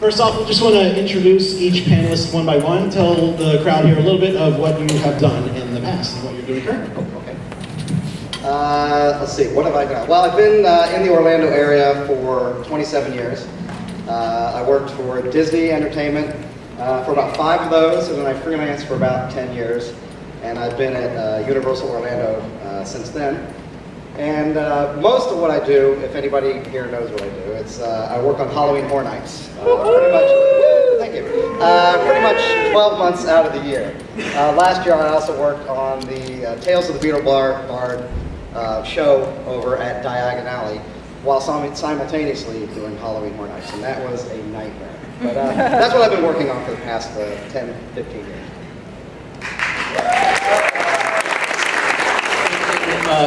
First off, we just want to introduce each panelist one by one. Tell the crowd here a little bit of what you have done in the past and what you're doing currently. Okay. Let's see, what have I done? Well, I've been in the Orlando area for 27 years. I worked for Disney Entertainment for about 5 of those, and then I freelanced for about 10 years. And I've been at Universal Orlando since then. And most of what I do, if anybody here knows what I do, it's I work on Halloween Horror Nights. Pretty much, thank you. Pretty much 12 months out of the year. Last year I also worked on the Tales of the Beetle Bard show over at Diagon Alley, while simultaneously doing Halloween Horror Nights, and that was a nightmare. But that's what I've been working on for the past 10, 15 years.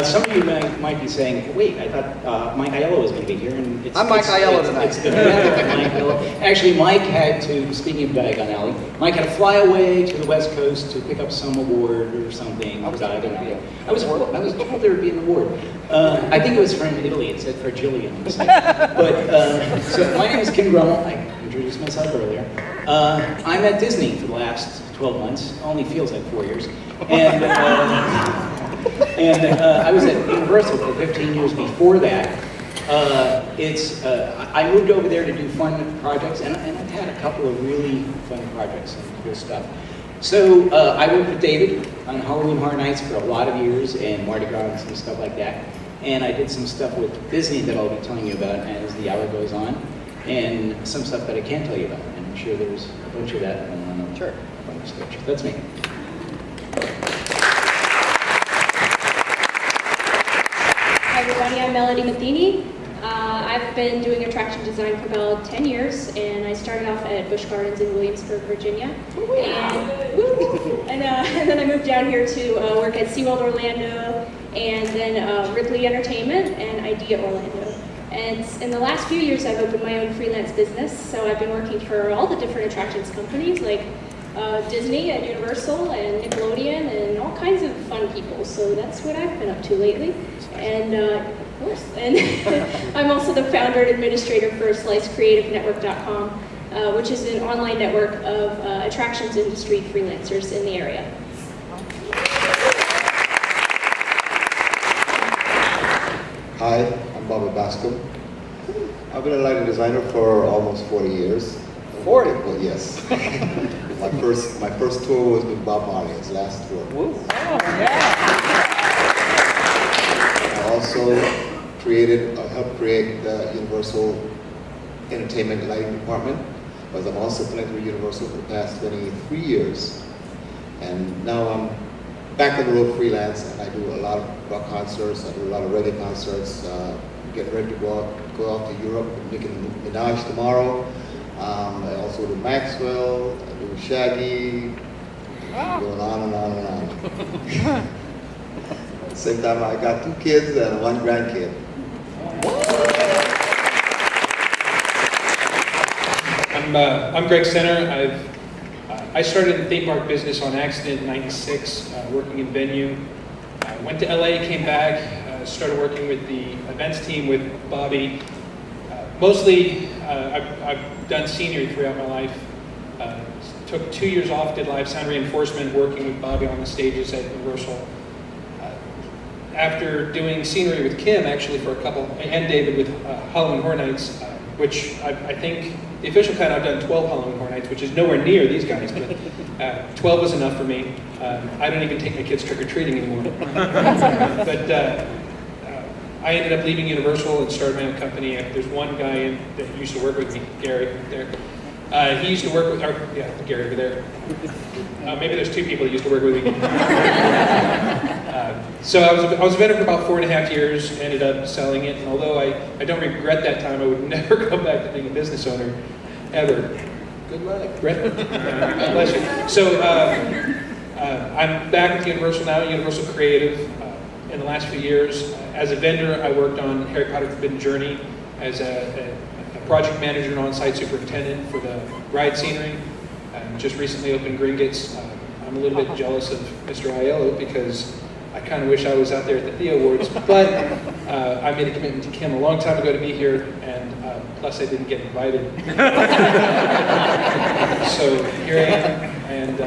Some of you might be saying, wait, I thought Mike Aiello was going to be here. And I'm Mike Aiello tonight. It's the Mike Aiello. Actually, Mike had to, speaking of Diagon Alley, Mike had to fly away to the West Coast to pick up some award or something. I was told there would be an award. I think it was from Italy. It said Fragilian. But, so my name is Kim Gromoll. I introduced myself earlier. I'm at Disney for the last 12 months. Only feels like 4 years. And I was at Universal for 15 years before that. I moved over there to do fun projects, and I've had a couple of really fun projects and cool stuff. So I worked with David on Halloween Horror Nights for a lot of years, and Mardi Gras and some stuff like that. And I did some stuff with Disney that I'll be telling you about as the hour goes on, and some stuff that I can't tell you about. And I'm sure there's a bunch of that on Sure. the stage. That's me. Hi everybody, I'm Melody Matheny. I've been doing attraction design for about 10 years, and I started off at Busch Gardens in Williamsburg, Virginia. And then I moved down here to work at SeaWorld Orlando, and then Ripley Entertainment and Idea Orlando. And in the last few years I've opened my own freelance business, so I've been working for all the different attractions companies like Disney and Universal and Nickelodeon and all kinds of fun people. So that's what I've been up to lately. And of course, and I'm also the founder and administrator for SliceCreativeNetwork.com, which is an online network of attractions industry freelancers in the area. Hi, I'm Bobby Bascombe. I've been a lighting designer for almost 40 years. 40? Well, yes. my first tour was with Bob Marley, his last tour. Woo. Oh, yeah. I also helped create the Universal Entertainment Lighting Department, because I'm also connected with Universal for the past 23 years. And now I'm back on the road freelance, and I do a lot of rock concerts, I do a lot of reggae concerts, getting ready to go out to Europe, I'm making Minaj tomorrow. I also do Maxwell, I do Shaggy, going on and on and on. At the same time, I got 2 kids and 1 grandkid. I'm Greg Senner. I started in the theme park business on accident in '96, working in venue. Went to LA, came back, started working with the events team with Bobby. Mostly, I've done scenery throughout my life. Took 2 years off, did live sound reinforcement, working with Bobby on the stages at Universal. After doing scenery with Kim, actually for a couple, and David with Halloween Horror Nights, which I think the official count, I've done 12 Halloween Horror Nights, which is nowhere near these guys, but 12 was enough for me. I don't even take my kids trick-or-treating anymore. But I ended up leaving Universal and started my own company. There's one guy that used to work with me, Gary, there. He used to work with, Gary over there. Maybe there's 2 people that used to work with me. So I was a vendor for about 4.5 years, ended up selling it, and although I don't regret that time, I would never go back to being a business owner, ever. Good luck, Brett. God bless you. So I'm back with Universal now, Universal Creative. In the last few years, as a vendor, I worked on Harry Potter Forbidden Journey as a project manager and on-site superintendent for the ride scenery. Just recently opened Gringotts. I'm a little bit jealous of Mr. Aiello because I kind of wish I was out there at the Theo Awards, but I made a commitment to Kim a long time ago to be here, and plus I didn't get invited. So here I am, and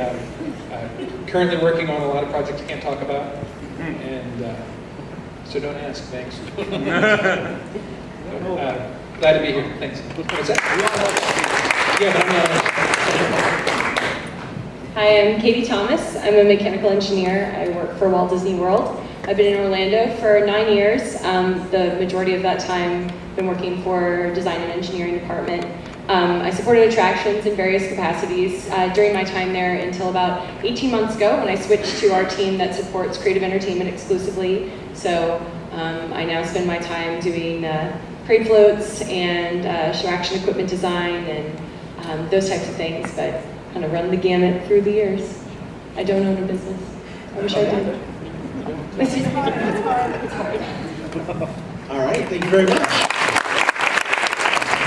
currently working on a lot of projects I can't talk about. And so don't ask, thanks. Glad to be here, thanks. What's that? Yeah, but Hi, I'm Katy Thomas. I'm a mechanical engineer. I work for Walt Disney World. I've been in Orlando for 9 years. The majority of that time, been working for design and engineering department. I supported attractions in various capacities during my time there until about 18 months ago when I switched to our team that supports creative entertainment exclusively. So I now spend my time doing parade floats and show action equipment design and those types of things, but kind of run the gamut through the years. I don't own a business. I wish I did. It's hard. It's hard. All right, thank you very much.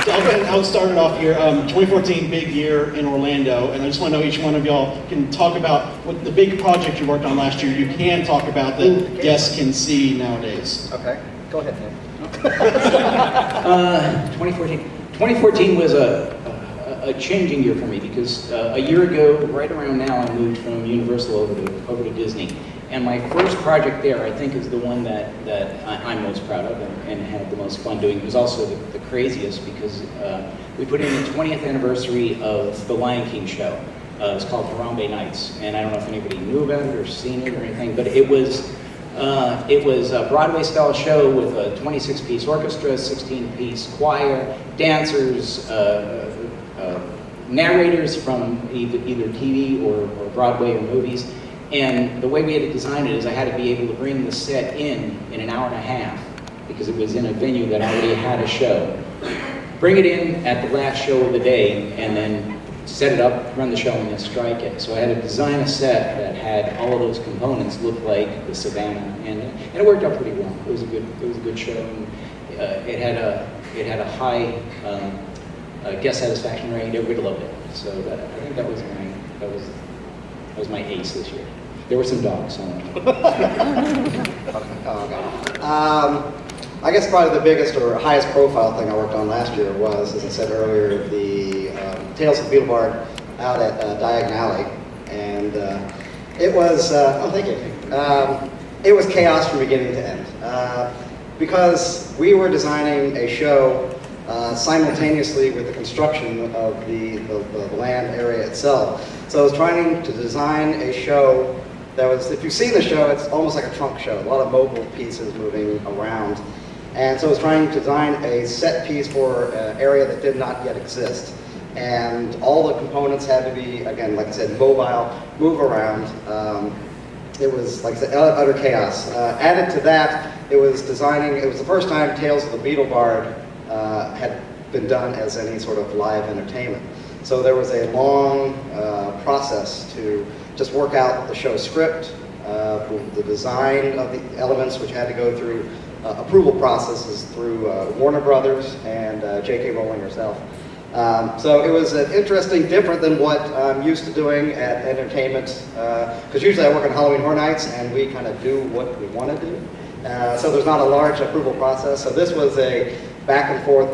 So I'll start it off here. 2014, big year in Orlando, and I just want to know each one of y'all can talk about what the big project you worked on last year. You can talk about that guests can see nowadays. Okay, go ahead, Nick. 2014 was a changing year for me because a year ago, right around now, I moved from Universal over to Disney. And my first project there, I think, is the one that I'm most proud of and had the most fun doing. It was also the craziest because we put in the 20th anniversary of the Lion King show. It was called Harambe Nights, and I don't know if anybody knew about it or seen it or anything, but it was a Broadway-style show with a 26-piece orchestra, 16-piece choir, dancers, narrators from either TV or Broadway or movies. And the way we had to design it is I had to be able to bring the set in an hour and a half because it was in a venue that already had a show. Bring it in at the last show of the day and then set it up, run the show, and then strike it. So I had to design a set that had all of those components look like the Savannah, and it worked out pretty well. It was a good show. And, it had a high guest satisfaction rating. Everybody loved it. So I think that was my ace this year. There were some dogs on it. I guess probably the biggest or highest profile thing I worked on last year was, as I said earlier, the Tales of Beetle Bard out at Diagon Alley. And it was, it was chaos from beginning to end. Because we were designing a show simultaneously with the construction of the land area itself. So I was trying to design a show that was, if you've seen the show, it's almost like a trunk show, a lot of mobile pieces moving around. And so I was trying to design a set piece for an area that did not yet exist. And all the components had to be, again, like I said, mobile, move around. It was, like I said, utter chaos. Added to that, it was the first time Tales of the Beetle Bard had been done as any sort of live entertainment. So there was a long process to just work out the show script, the design of the elements, which had to go through approval processes through Warner Brothers and J.K. Rowling herself. So it was interesting, different than what I'm used to doing at entertainment, because usually I work on Halloween Horror Nights and we kind of do what we want to do. So there's not a large approval process. So this was a back and forth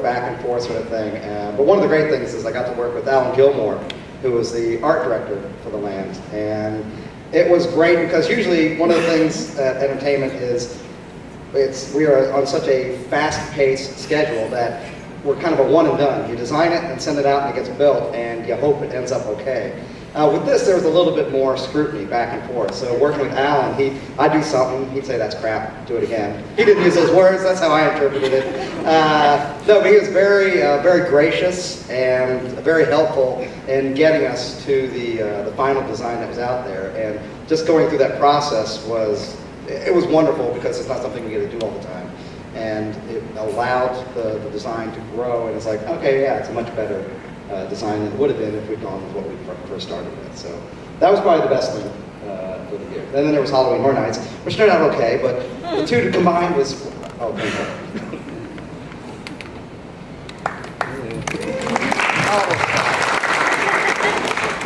sort of thing. But one of the great things is I got to work with Alan Gilmore, who was the art director for the land. And it was great because usually one of the things at entertainment is we are on such a fast-paced schedule that we're kind of a one and done. You design it and send it out and it gets built and you hope it ends up okay. With this, there was a little bit more scrutiny back and forth. So working with Alan, I'd do something, he'd say, that's crap, do it again. He didn't use those words, that's how I interpreted it. No, but he was very, very gracious and very helpful in getting us to the final design that was out there. And just going through that process was wonderful because it's not something we get to do all the time. And it allowed the design to grow, and it's like, okay, yeah, it's a much better design than it would have been if we'd gone with what we first started with. So that was probably the best thing for the year. And then there was Halloween Horror Nights, which turned out okay, but the two combined was, oh, thank you.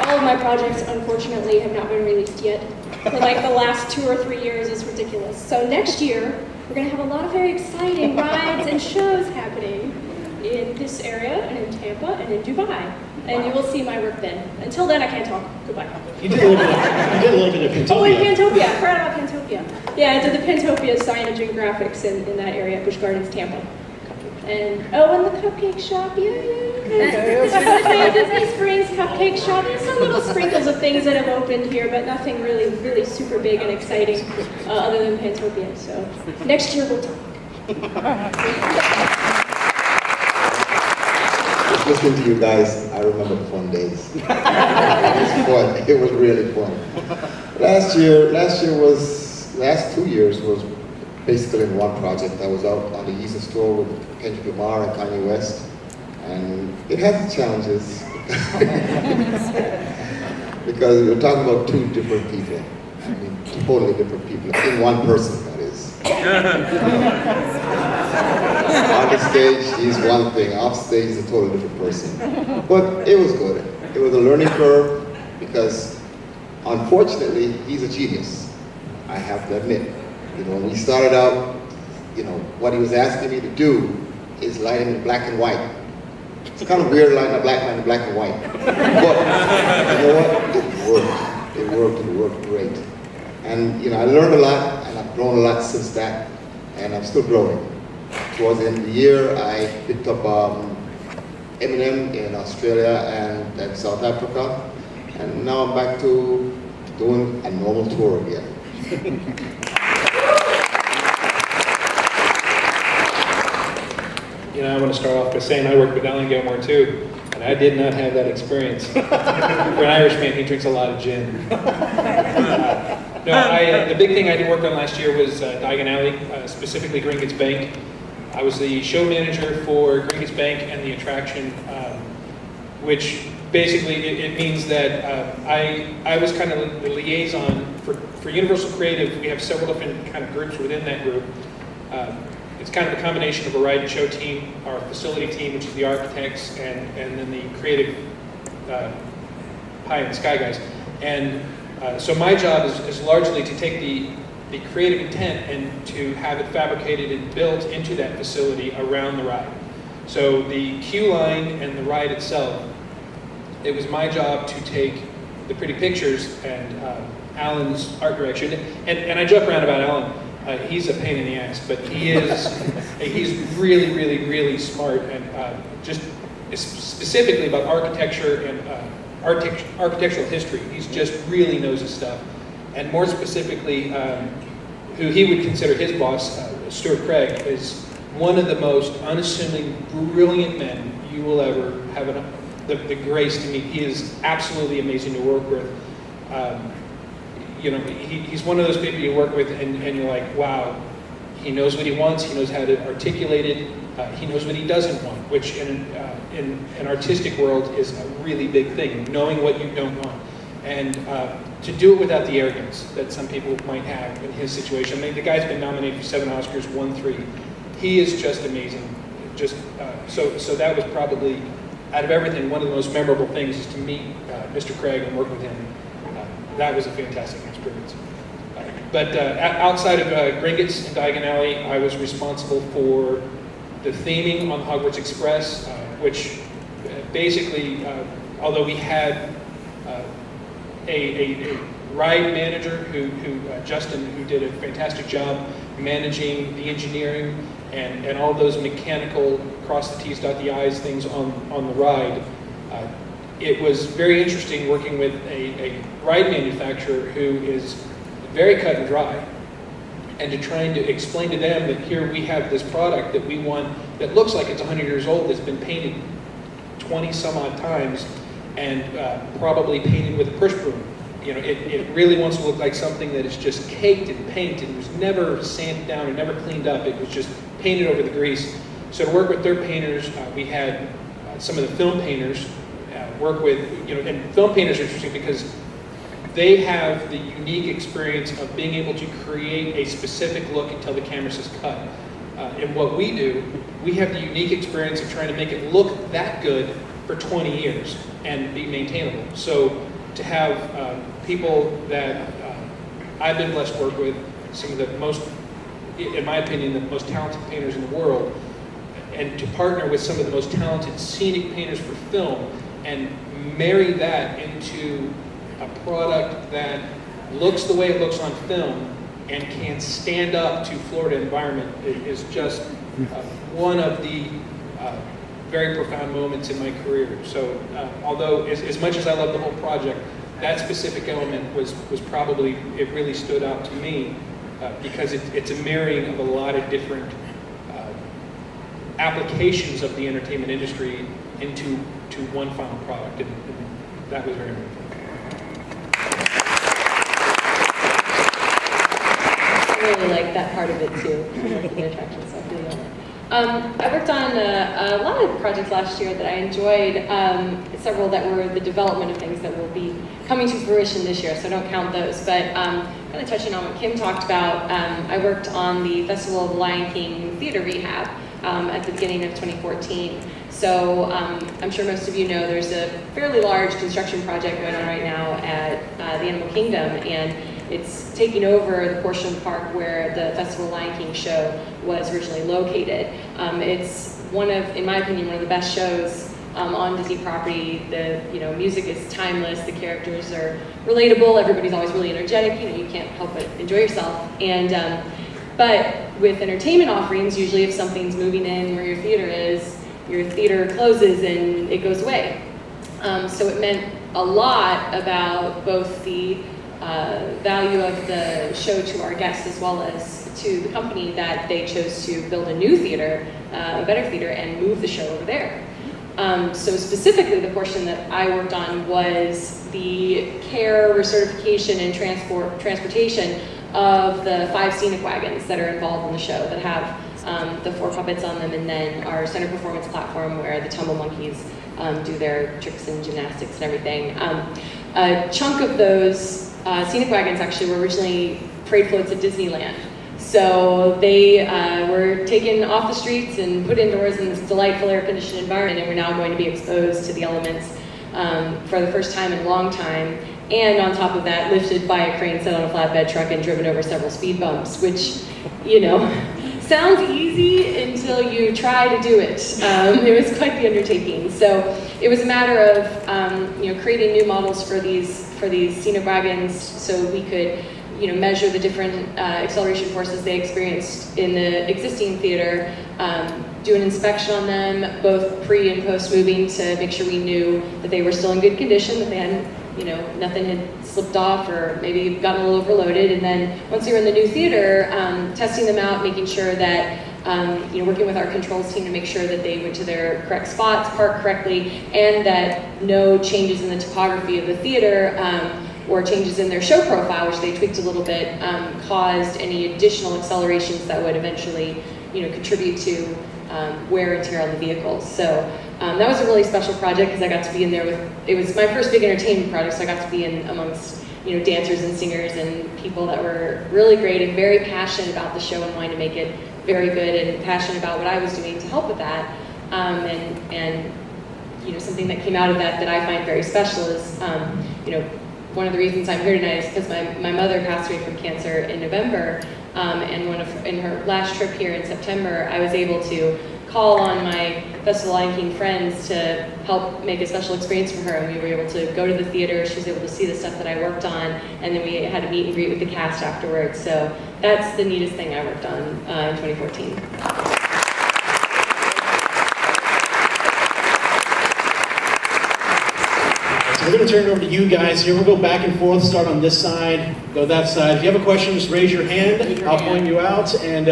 All of my projects, unfortunately, have not been released yet. For like the last 2 or 3 years, it's ridiculous. So next year, we're going to have a lot of very exciting rides and shows happening in this area, and in Tampa, and in Dubai. and you will see my work then. Until then, I can't talk. Goodbye. You did a little bit of Pantopia. Oh, wait, Pantopia. I forgot about Pantopia. Yeah, I did the Pantopia signage and graphics in that area, Busch Gardens, Tampa. And the cupcake shop, the Disney Springs cupcake shop. Some little sprinkles of things that have opened here, but nothing really super big and exciting other than Pantopia. So next year we'll talk. Just listening to you guys, I remember the fun days. It was fun. It was really fun. Last 2 years was basically in one project. I was out on the Yeezy store with Kendrick Lamar and Kanye West, and it had its challenges because we're talking about two different people. I mean, totally different people in one person, that is. On the stage, he's one thing. Off stage, he's a totally different person. But it was good. It was a learning curve because, unfortunately, he's a genius. I have to admit. When we started out, what he was asking me to do is light him in black and white. It's kind of weird lighting a black man in black and white. But you know what? It worked. It worked great. And I learned a lot, and I've grown a lot since that, and I'm still growing. Towards the end of the year, I picked up Eminem in Australia and South Africa, and now I'm back to doing a normal tour again. I want to start off by saying I worked with Alan Gilmore too, and I did not have that experience. For an Irishman, he drinks a lot of gin. The big thing I did work on last year was Diagon Alley, specifically Gringotts Bank. I was the show manager for Gringotts Bank and the attraction, which basically it means that I was kind of the liaison for Universal Creative. We have several different kind of groups within that group. It's kind of a combination of a ride and show team, our facility team, which is the architects, and then the creative pie in the sky guys. And so my job is largely to take the creative intent and to have it fabricated and built into that facility around the ride. So the queue line and the ride itself, it was my job to take the pretty pictures and Alan's art direction. And I joke around about Alan. He's a pain in the ass, but he's really smart, and just specifically about architecture and architectural history. He's just really knows his stuff. And more specifically, who he would consider his boss, Stuart Craig, is one of the most unassuming, brilliant men you will ever have the grace to meet. He is absolutely amazing to work with. He's one of those people you work with and you're like, wow, he knows what he wants, he knows how to articulate it, he knows what he doesn't want, which in an artistic world is a really big thing, knowing what you don't want. And to do it without the arrogance that some people might have in his situation. I mean, the guy's been nominated for 7 Oscars, won 3. He is just amazing. So that was probably, out of everything, one of the most memorable things is to meet Mr. Craig and work with him. That was a fantastic experience. But outside of Gringotts and Diagon Alley, I was responsible for the theming on Hogwarts Express, which basically, although we had a ride manager Justin, who did a fantastic job managing the engineering and all those mechanical cross the T's, dot the I's things on the ride. It was very interesting working with a ride manufacturer who is very cut and dry, and to trying to explain to them that here we have this product that we want that looks like it's 100 years old, that's been painted 20 some odd times, and probably painted with a push broom. It really wants to look like something that is just caked in paint and was never sanded down and never cleaned up. It was just painted over the grease. So to work with their painters, we had some of the film painters work with, and film painters are interesting because they have the unique experience of being able to create a specific look until the camera says cut. And what we do, we have the unique experience of trying to make it look that good for 20 years and be maintainable. So to have people that I've been blessed to work with, some of the most, in my opinion, the most talented painters in the world, and to partner with some of the most talented scenic painters for film, and marry that into a product that looks the way it looks on film and can stand up to Florida environment is just one of the very profound moments in my career. So although as much as I love the whole project, that specific element was probably, it really stood out to me because it's a marrying of a lot of different applications of the entertainment industry into one final product, and that was very moving. I really like that part of it too, the attraction stuff. I worked on a lot of projects last year that I enjoyed, several that were the development of things that will be coming to fruition this year, so don't count those. But kind of touching on what Kim talked about, I worked on the Festival of the Lion King theater rehab at the beginning of 2014. So I'm sure most of you know there's a fairly large construction project going on right now at the Animal Kingdom, and it's taking over the portion of the park where the Festival of the Lion King show was originally located. It's one of, in my opinion, one of the best shows on Disney property. The music is timeless, the characters are relatable, everybody's always really energetic, you can't help but enjoy yourself. And but with entertainment offerings, usually if something's moving in where your theater is, your theater closes and it goes away. So it meant a lot about both the value of the show to our guests as well as to the company that they chose to build a new theater, a better theater, and move the show over there. So specifically the portion that I worked on was the care, recertification, and transportation of the 5 scenic wagons that are involved in the show that have the 4 puppets on them, and then our center performance platform where the tumble monkeys do their tricks and gymnastics and everything. A chunk of those scenic wagons actually were originally parade floats at Disneyland. So they were taken off the streets and put indoors in this delightful air-conditioned environment, and we're now going to be exposed to the elements for the first time in a long time. And on top of that, lifted by a crane set on a flatbed truck and driven over several speed bumps, which, sounds easy until you try to do it. It was quite the undertaking. So it was a matter of creating new models for these scenic wagons so we could measure the different acceleration forces they experienced in the existing theater, do an inspection on them both pre and post moving to make sure we knew that they were still in good condition, that they hadn't nothing had slipped off or maybe gotten a little overloaded. And then once we were in the new theater, testing them out, making sure that, working with our controls team to make sure that they went to their correct spots, parked correctly, and that no changes in the topography of the theater or changes in their show profile, which they tweaked a little bit, caused any additional accelerations that would eventually, contribute to wear and tear on the vehicles. So that was a really special project because I got to be in there it was my first big entertainment project, so I got to be in amongst, dancers and singers and people that were really great and very passionate about the show and wanting to make it very good and passionate about what I was doing to help with that. And something that came out of that I find very special is, one of the reasons I'm here tonight is because my mother passed away from cancer in November, and in her last trip here in September, I was able to call on my Festival of the Lion King friends to help make a special experience for her, and we were able to go to the theater. She was able to see the stuff that I worked on, and then we had a meet and greet with the cast afterwards. So that's the neatest thing I worked on in 2014. So we're going to turn it over to you guys here. We'll go back and forth, start on this side, go that side. If you have a question, just raise your hand. I'll point you out, and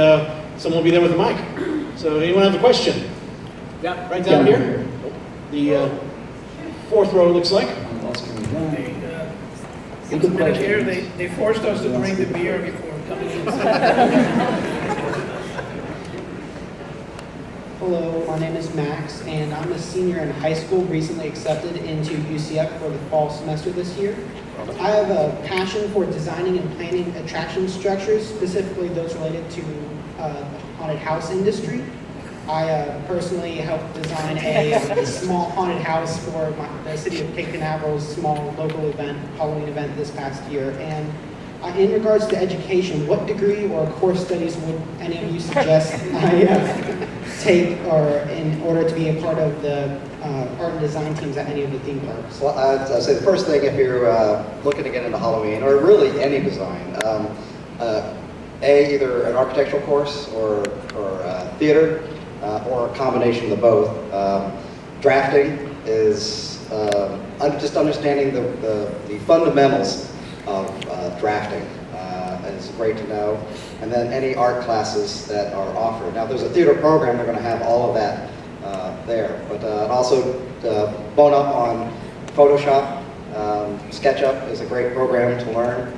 someone will be there with a mic. So anyone have a question? Yeah. Right down here. The 4th row looks like. They forced us to bring the beer before coming in. Hello, my name is Max, and I'm a senior in high school, recently accepted into UCF for the fall semester this year. I have a passion for designing and planning attraction structures, specifically those related to the haunted house industry. I personally helped design a small haunted house for the city of Cape Canaveral's small local event, Halloween event this past year. And in regards to education, what degree or course studies would any of you suggest I take or in order to be a part of the art and design teams at any of the theme parks? Well, I'd say the first thing, if you're looking to get into Halloween, or really any design, either an architectural course or theater, or a combination of the both. Drafting is just understanding the fundamentals of drafting. It's great to know. And then any art classes that are offered. Now, if there's a theater program, they're going to have all of that there. But also bone up on Photoshop. SketchUp is a great program to learn.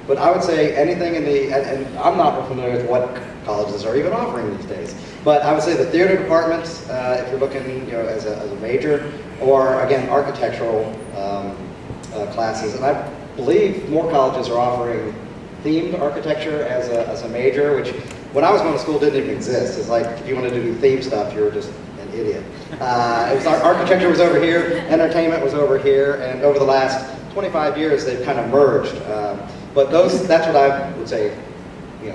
But I would say anything in the, and I'm not real familiar with what colleges are even offering these days, but I would say the theater departments, if you're looking as a major, or again, architectural classes. And I believe more colleges are offering themed architecture as a major, which when I was going to school didn't even exist. It's like if you wanted to do theme stuff, you were just an idiot. It was architecture was over here, entertainment was over here, and over the last 25 years they've kind of merged. But that's what I would say,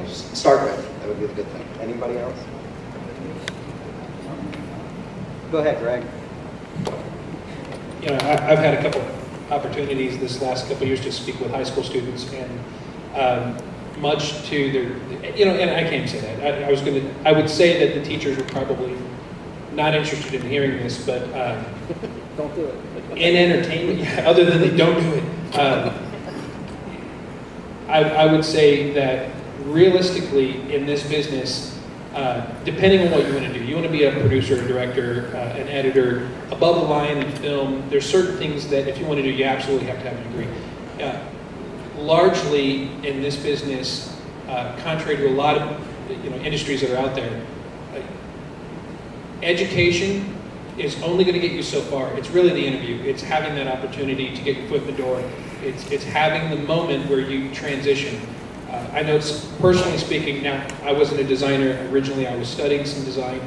start with. That would be the good thing. Anybody else? Go ahead, Greg. I've had a couple opportunities this last couple of years to speak with high school students, and much to their, and I can't say that. I would say that the teachers were probably not interested in hearing this, but Don't do it. in entertainment, other than they don't do it, I would say that realistically in this business, depending on what you want to do, you want to be a producer, a director, an editor, above the line in film, there's certain things that if you want to do, you absolutely have to have a degree. Largely in this business, contrary to a lot of industries that are out there, education is only going to get you so far. It's really the interview. It's having that opportunity to get your foot in the door. It's having the moment where you transition. I know, personally speaking, now I wasn't a designer originally. I was studying some design.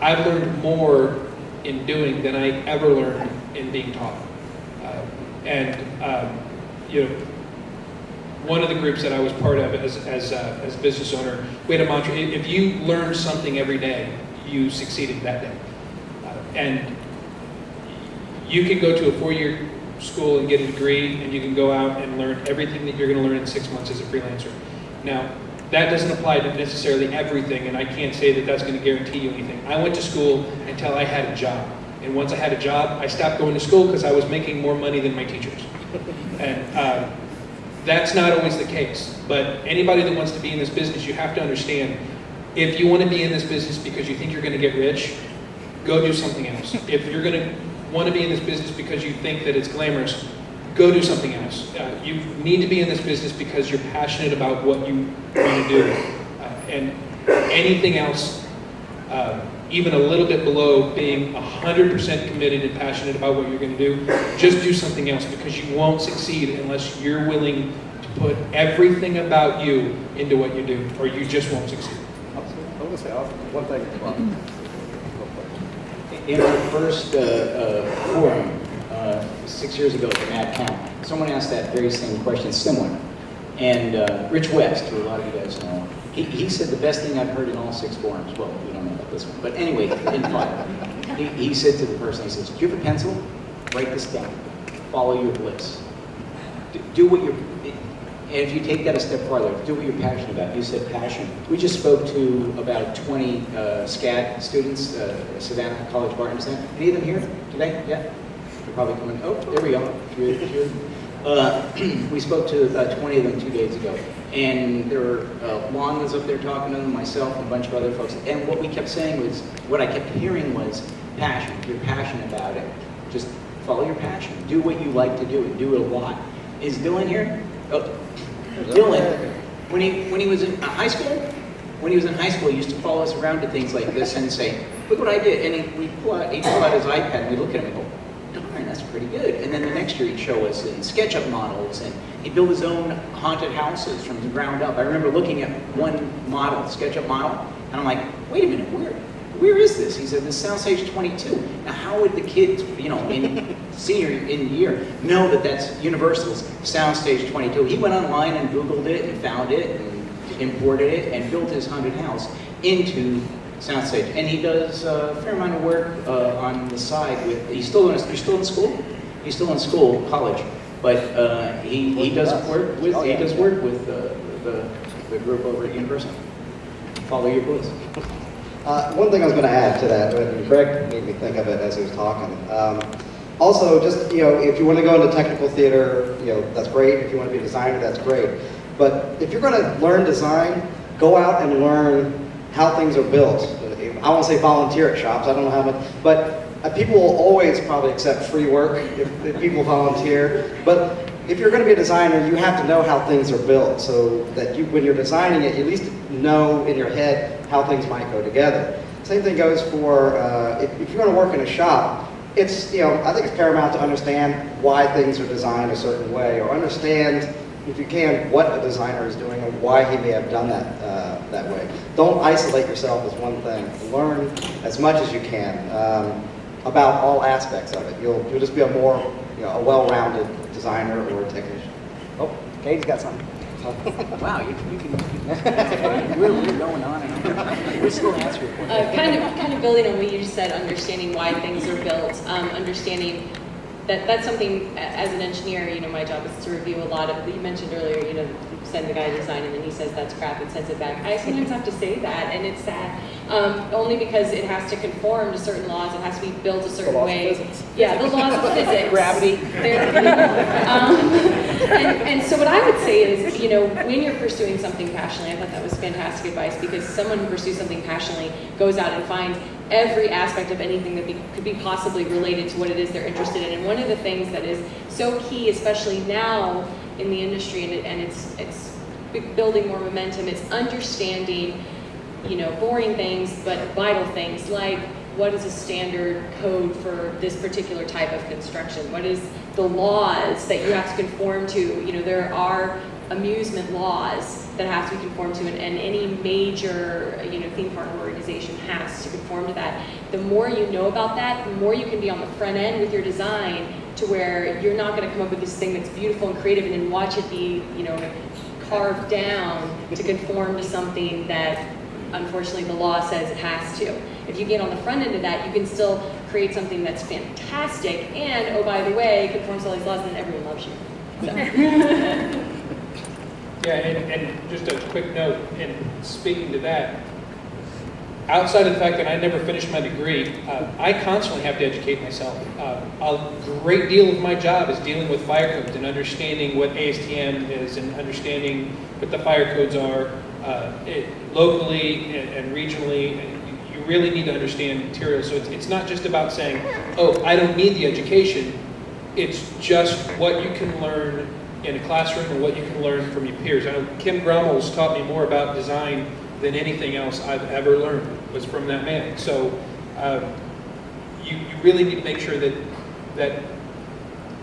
I've learned more in doing than I ever learned in being taught. One of the groups that I was part of as a business owner, we had a mantra: if you learn something every day, you succeeded that day. And you can go to a 4-year school and get a degree, and you can go out and learn everything that you're going to learn in 6 months as a freelancer. Now, that doesn't apply to necessarily everything, and I can't say that that's going to guarantee you anything. I went to school until I had a job. And once I had a job, I stopped going to school because I was making more money than my teachers. And that's not always the case. But anybody that wants to be in this business, you have to understand, if you want to be in this business because you think you're going to get rich, go do something else. If you're going to want to be in this business because you think that it's glamorous, go do something else. You need to be in this business because you're passionate about what you want to do. And anything else, even a little bit below being 100% committed and passionate about what you're going to do, just do something else, because you won't succeed unless you're willing to put everything about you into what you do, or you just won't succeed. I'm going to say one thing. In our first forum 6 years ago at Mad Count, someone asked that very same question, similar. And Rich West, who a lot of you guys know, he said the best thing I've heard in all 6 forums, well, we don't know about this one, but anyway, in 5, he said to the person, he says, do you have a pencil? Write this down. Follow your bliss. Do what you're, and if you take that a step farther, do what you're passionate about. You said passion. We just spoke to about 20 SCAD students, Savannah College of Art and Design. Any of them here today? Yeah? They're probably coming. Oh, there we go. We spoke to about 20 of them 2 days ago. And there were, Lon was up there talking to them, myself, and a bunch of other folks. And what we kept saying was, what I kept hearing was passion. If you're passionate about it, just follow your passion. Do what you like to do and do it a lot. Is Dylan here? Oh, Dylan, when he was in high school, he used to follow us around to things like this and say, look what I did. And he'd pull out his iPad and we'd look at him and go, darn, that's pretty good. And then the next year he'd show us in SketchUp models, and he'd build his own haunted houses from the ground up. I remember looking at one model, SketchUp model, and I'm like, wait a minute, where is this? He said, this Soundstage 22. Now, how would the kids, in senior in year, know that that's Universal's Soundstage 22? He went online and Googled it and found it and imported it and built his haunted house into soundstage, and he does a fair amount of work on the side with. You're still in school. He's still in school, college, but he does work with the group over at Universal. Follow your bliss. One thing I was going to add to that, and Greg made me think of it as he was talking. Also, just, if you want to go into technical theater, that's great. If you want to be a designer, that's great. But if you're going to learn design, go out and learn how things are built. I won't say volunteer at shops, I don't know how much, but people will always probably accept free work if people volunteer. But if you're going to be a designer, you have to know how things are built so that when you're designing it, you at least know in your head how things might go together. Same thing goes for if you're going to work in a shop. It's, I think it's paramount to understand why things are designed a certain way, or understand, if you can, what a designer is doing and why he may have done that way. Don't isolate yourself as one thing. Learn as much as you can about all aspects of it. You'll just be a more, a well-rounded designer or technician. Oh, Katy's got something. Wow, you can we're going on and on. We'll still answer your question. Kind of building on what you just said, understanding why things are built, understanding that's something as an engineer, my job is to review a lot of, you mentioned earlier, you send the guy to design and then he says that's crap and sends it back. I sometimes have to say that, and it's sad. Only because it has to conform to certain laws, it has to be built a certain way. Yeah, the laws of physics. Gravity. And so what I would say is, when you're pursuing something passionately, I thought that was fantastic advice, because someone who pursues something passionately goes out and finds every aspect of anything that could be possibly related to what it is they're interested in. And one of the things that is so key, especially now in the industry, and it's building more momentum, it's understanding, boring things, but vital things, like what is a standard code for this particular type of construction? What is the laws that you have to conform to? There are amusement laws that have to be conformed to, and any major theme park organization has to conform to that. The more you know about that, the more you can be on the front end with your design, to where you're not going to come up with this thing that's beautiful and creative and then watch it be carved down to conform to something that unfortunately the law says it has to. If you get on the front end of that, you can still create something that's fantastic, and oh, by the way, conforms to all these laws, and everyone loves you. So. Yeah, and just a quick note, and speaking to that, outside of the fact that I never finished my degree, I constantly have to educate myself. A great deal of my job is dealing with fire codes and understanding what ASTM is and understanding what the fire codes are locally and regionally. You really need to understand materials. So it's not just about saying, oh, I don't need the education. It's just what you can learn in a classroom and what you can learn from your peers. I know Kim Gromoll's taught me more about design than anything else I've ever learned was from that man. So you really need to make sure that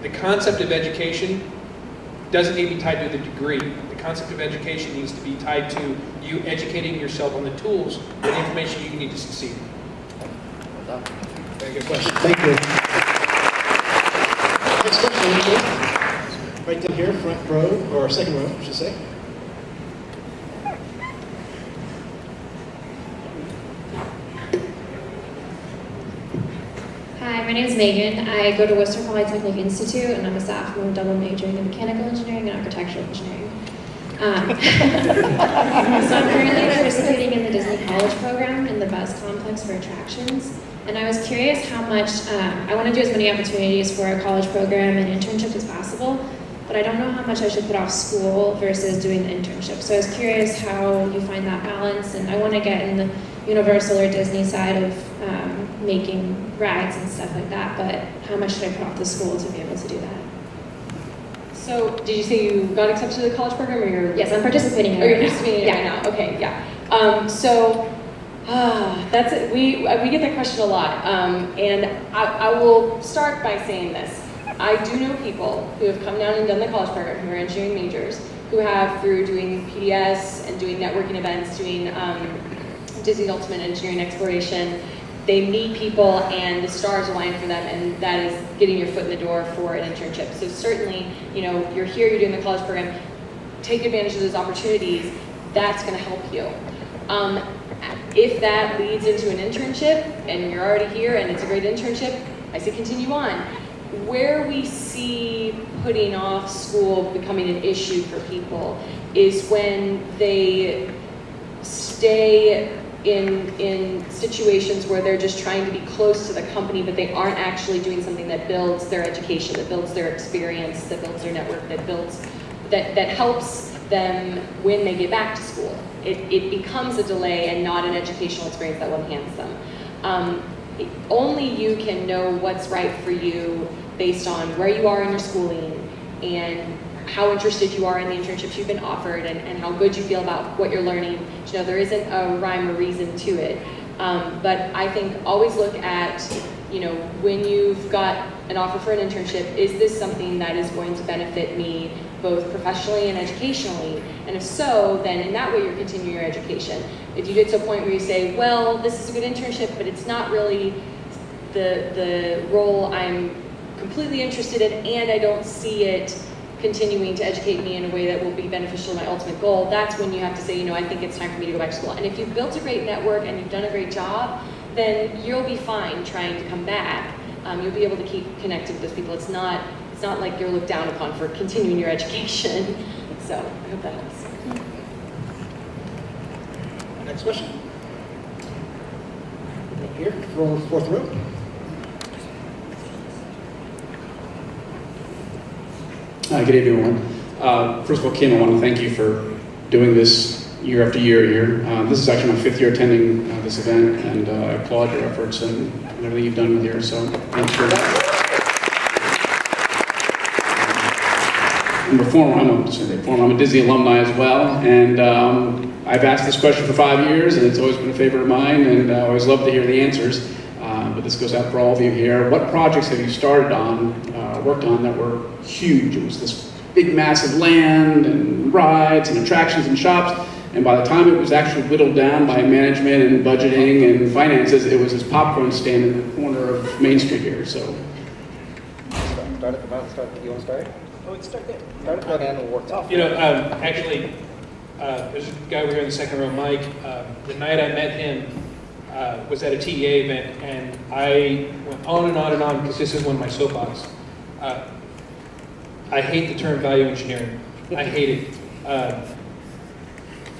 the concept of education doesn't need to be tied to the degree. The concept of education needs to be tied to you educating yourself on the tools and the information you need to succeed. Very good question. Thank you. Next question, right down here, front row, or second row, I should say. Hi, my name is Megan. I go to Worcester Polytechnic Institute, and I'm a sophomore double majoring in mechanical engineering and architectural engineering. So I'm currently participating in the Disney College program in the Buzz Complex for attractions. And I was curious how much, I want to do as many opportunities for a college program and internships as possible, but I don't know how much I should put off school versus doing the internship. So I was curious how you find that balance, and I want to get in the Universal or Disney side of making rides and stuff like that, but how much should I put off the school to be able to do that? So, did you say you got accepted to the college program, or you're? Yes, I'm participating in it. Or you're participating in it right now? Okay, yeah. That's it. We get that question a lot, and I will start by saying this. I do know people who have come down and done the college program, who are engineering majors, who have, through doing PDS and doing networking events, doing Disney Ultimate Engineering Exploration, they meet people and the stars align for them, and that is getting your foot in the door for an internship. So certainly, you're here, you're doing the college program, take advantage of those opportunities. That's going to help you. If that leads into an internship and you're already here and it's a great internship, I say continue on. Where we see putting off school becoming an issue for people is when they stay in situations where they're just trying to be close to the company, but they aren't actually doing something that builds their education, that builds their experience, that builds their network, that helps them when they get back to school. It becomes a delay and not an educational experience that will enhance them. Only you can know what's right for you based on where you are in your schooling and how interested you are in the internships you've been offered and how good you feel about what you're learning. You know, there isn't a rhyme or reason to it. But I think always look at, you know, when you've got an offer for an internship, is this something that is going to benefit me both professionally and educationally? And if so, then in that way you're continuing your education. If you get to a point where you say, well, this is a good internship, but it's not really the role I'm completely interested in, and I don't see it continuing to educate me in a way that will be beneficial to my ultimate goal, that's when you have to say, you know, I think it's time for me to go back to school. And if you've built a great network and you've done a great job, then you'll be fine trying to come back. You'll be able to keep connected with those people. It's not like you're looked down upon for continuing your education. So I hope that helps. Next question. Up here, fourth row. Good evening, everyone. First of all, Kim, I want to thank you for doing this year after year here. This is actually my 5th year attending this event, and I applaud your efforts and everything you've done with here, so thank you for that. I'm a Disney alumni as well, and I've asked this question for 5 years, and it's always been a favorite of mine, and I always love to hear the answers. But this goes out for all of you here. What projects have you started on, worked on that were huge? It was this big, massive land and rides and attractions and shops, and by the time it was actually whittled down by management and budgeting and finances, it was this popcorn stand in the corner of Main Street here. So, Start at the bottom. You want to start? Oh, it's start there. Start at the bottom and we'll work off. You know, actually, there's a guy over here in the second row, Mike. The night I met him was at a TEA event, and I went on and on and on because this is one of my soapbox. I hate the term value engineering. I hate it.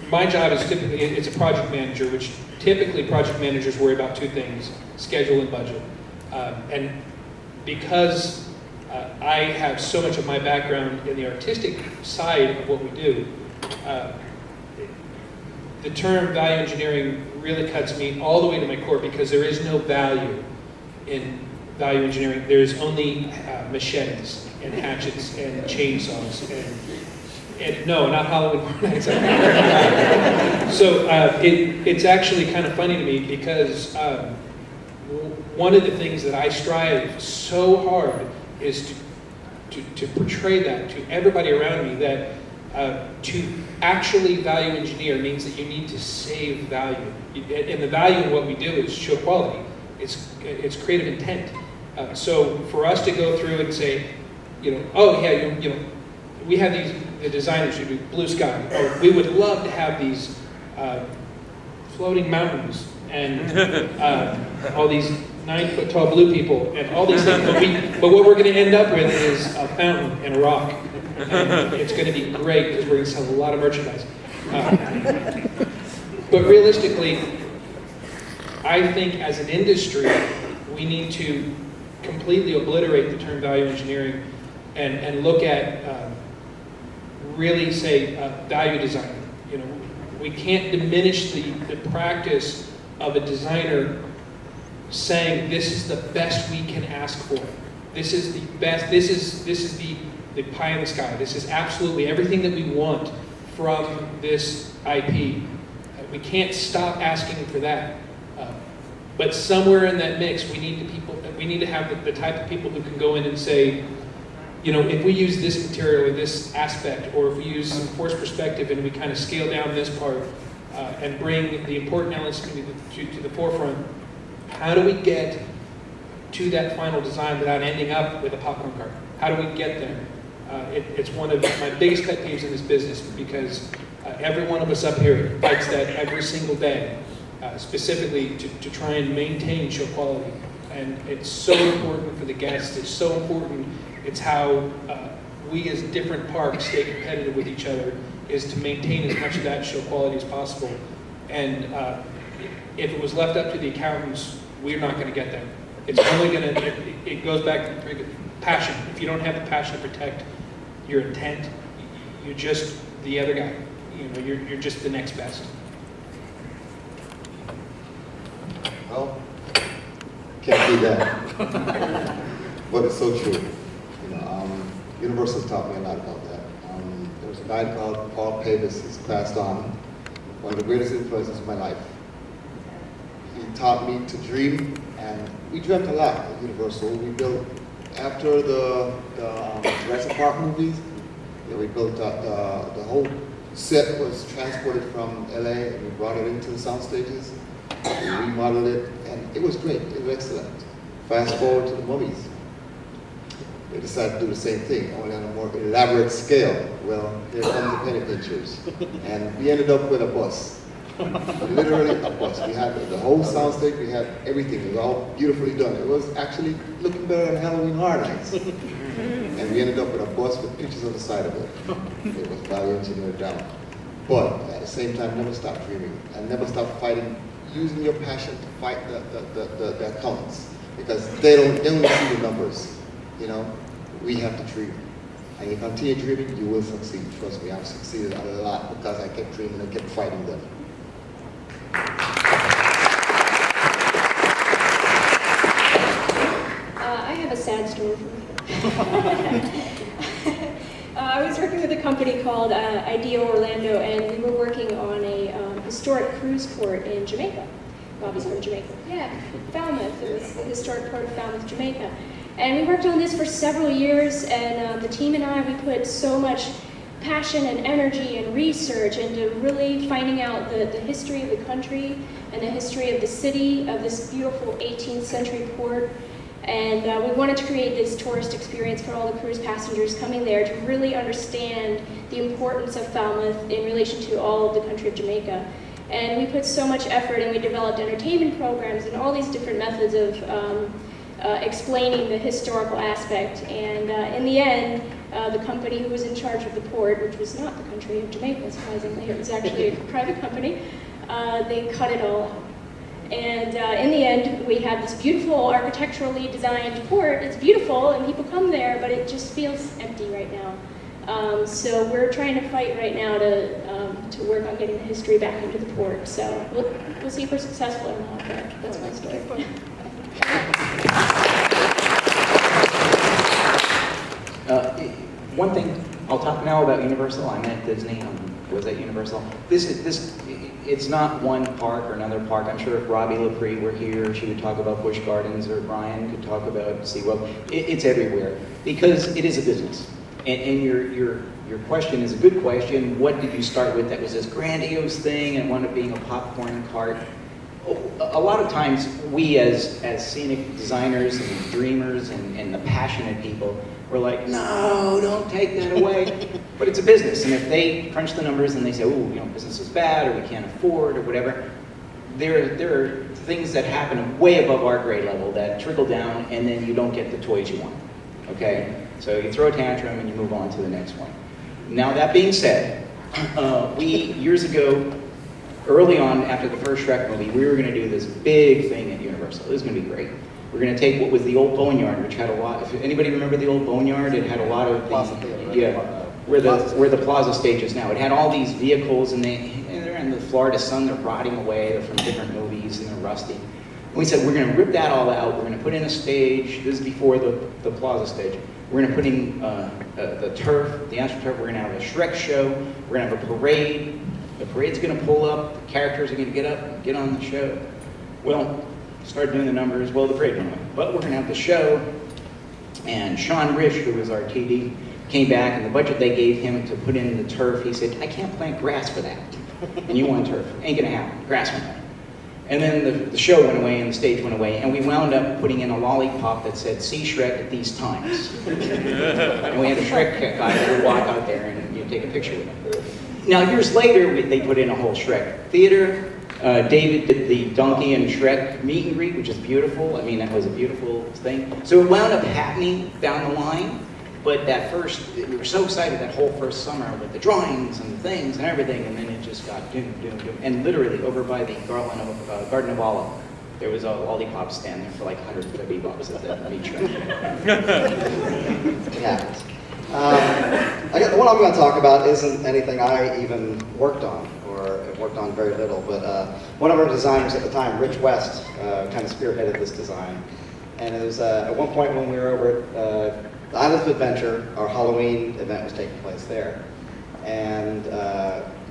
My job is typically, it's a project manager, which typically project managers worry about 2 things, schedule and budget. And because I have so much of my background in the artistic side of what we do, the term value engineering really cuts me all the way to my core because there is no value in value engineering. There's only machetes and hatchets and chainsaws and no, not Halloween Horror Nights. So it's actually kind of funny to me because one of the things that I strive so hard is to portray that to everybody around me, that to actually value engineer means that you need to save value. And the value in what we do is show quality. It's creative intent. So for us to go through and say, you know, oh yeah, you know, we have the designers who do blue sky. Or we would love to have these floating mountains and all these 9-foot tall blue people and all these things. But what we're going to end up with is a fountain and a rock. And it's going to be great because we're going to sell a lot of merchandise. But realistically, I think as an industry, we need to completely obliterate the term value engineering and look at really say value design. You know, we can't diminish the practice of a designer saying this is the best we can ask for. This is the best. This is the pie in the sky. This is absolutely everything that we want from this IP. We can't stop asking for that. But somewhere in that mix, we need to have the type of people who can go in and say, you know, if we use this material or this aspect, or if we use some force perspective and we kind of scale down this part and bring the important elements to the forefront, how do we get to that final design without ending up with a popcorn cart? How do we get there? It's one of my biggest pet peeves in this business because every one of us up here fights that every single day. specifically to try and maintain show quality. And it's so important for the guests, it's so important, it's how we as different parks stay competitive with each other, is to maintain as much of that show quality as possible. And if it was left up to the accountants, we're not going to get there. It's only going to, it goes back to passion. If you don't have the passion to protect your intent, you're just the other guy. You know, you're just the next best. Well, can't be that. But it's so true. You know, Universal taught me a lot about that. There was a guy called Paul Pavis, who's passed on, one of the greatest influences of my life. He taught me to dream, and we dreamt a lot at Universal. We built, after the Jurassic Park movies, you know, we built the whole set was transported from LA, and we brought it into the sound stages. We remodeled it, and it was great. It was excellent. Fast forward to the movies. They decided to do the same thing, only on a more elaborate scale. Well, here come the penny pinchers. And we ended up with a bus. Literally a bus. We had the whole soundstage, we had everything. It was all beautifully done. It was actually looking better than Halloween Horror Nights. And we ended up with a bus with pictures on the side of it. It was value engineered down. But at the same time, never stop dreaming and never stop fighting, using your passion to fight the accountants. Because they only see the numbers. You know, we have to dream. And you continue dreaming, you will succeed. Trust me, I've succeeded a lot because I kept dreaming and kept fighting them. I have a sad story for you. I was working with a company called Idea Orlando, and we were working on a historic cruise port in Jamaica. Bobby's from Jamaica. Yeah, Falmouth. It was the historic port of Falmouth, Jamaica. And we worked on this for several years, and the team and I, we put so much passion and energy and research into really finding out the history of the country and the history of the city, of this beautiful 18th century port. And we wanted to create this tourist experience for all the cruise passengers coming there to really understand the importance of Falmouth in relation to all of the country of Jamaica. And we put so much effort, and we developed entertainment programs and all these different methods of explaining the historical aspect. And in the end, the company who was in charge of the port, which was not the country of Jamaica, surprisingly, it was actually a private company, they cut it all out. And in the end, we have this beautiful architecturally designed port. It's beautiful, and people come there, but it just feels empty right now. So we're trying to fight right now to work on getting the history back into the port. So we'll see if we're successful or not, but that's my story. One thing, I'll talk now about Universal. I'm at Disney, was at Universal. It's not one park or another park. I'm sure if Robbie LaPree were here, she would talk about Busch Gardens, or Brian could talk about SeaWorld. It's everywhere, because it is a business. And your question is a good question. What did you start with that was this grandiose thing and wound up being a popcorn cart? A lot of times, we as scenic designers and dreamers and the passionate people, we're like, no, don't take that away. But it's a business, and if they crunch the numbers and they say, oh, you know, business is bad, or we can't afford, or whatever, there are things that happen way above our grade level that trickle down, and then you don't get the toys you want. Okay? So you throw a tantrum and you move on to the next one. Now, that being said, we, years ago, early on, after the first Shrek movie, we were going to do this big thing at Universal. It was going to be great. We're going to take what was the old Boneyard, which had a lot. If anybody remember the old Boneyard, it had a lot of where the Plaza stage is now. It had all these vehicles, and they're in the Florida sun. They're rotting away. They're from different movies, and they're rusty. And we said, we're going to rip that all out. We're going to put in a stage. This is before the Plaza stage. We're going to put in the turf, the AstroTurf. We're going to have a Shrek show. We're going to have a parade. The parade's going to pull up. The characters are going to get up and get on the show. Well, started doing the numbers. Well, the parade went away. But we're going to have the show. And Sean Risch, who was our TD, came back, and the budget they gave him to put in the turf, he said, I can't plant grass for that. And you want turf. Ain't going to happen. Grass went away. And then the show went away, and the stage went away, and we wound up putting in a lollipop that said, see Shrek at these times. And we had a Shrek guy that would walk out there and you'd take a picture with him. Now, years later, they put in a whole Shrek theater, David did the Donkey and Shrek meet and greet, which is beautiful. I mean, that was a beautiful thing. So it wound up happening down the line, but at first, we were so excited that whole first summer with the drawings and the things and everything, and then it just got doom. And literally, over by the Garden of Olive, there was a lollipop stand there for like $150 at the beach. It happens. The one I'm going to talk about isn't anything I even worked on, or worked on very little, but one of our designers at the time, Rich West, kind of spearheaded this design. And it was at one point when we were over at the Island of Adventure, our Halloween event was taking place there. And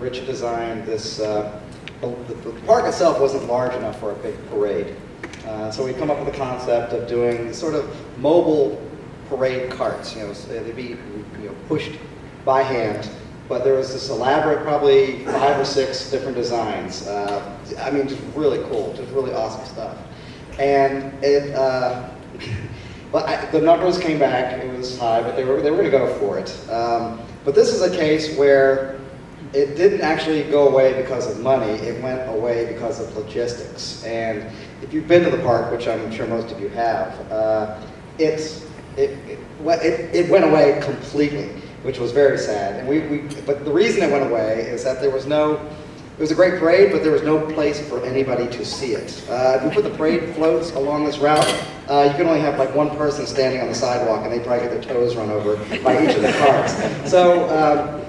Rich had designed this, the park itself wasn't large enough for a big parade. So we come up with the concept of doing sort of mobile parade carts. So they'd be pushed by hand, but there was this elaborate, probably 5 or 6 different designs. I mean, just really cool, just really awesome stuff. And it, the numbers came back. It was high, but they were going to go for it. But this is a case where it didn't actually go away because of money. It went away because of logistics. And if you've been to the park, which I'm sure most of you have, it went away completely, which was very sad. And but the reason it went away is that it was a great parade, but there was no place for anybody to see it. If we put the parade floats along this route, you can only have like one person standing on the sidewalk, and they probably get their toes run over by each of the cars. So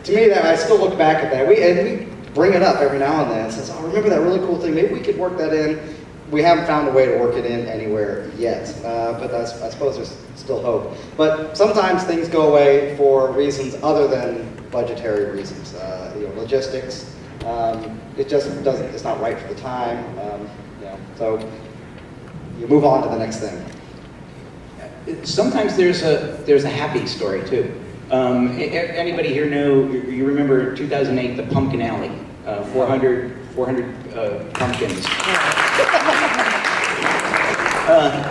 to me, I still look back at that. We bring it up every now and then and says, oh, remember that really cool thing? Maybe we could work that in. We haven't found a way to work it in anywhere yet, but I suppose there's still hope. But sometimes things go away for reasons other than budgetary reasons. Logistics. It just doesn't. It's not right for the time. So you move on to the next thing. Sometimes there's a happy story too. Anybody here know? You remember 2008, the Pumpkin Alley, 400 pumpkins.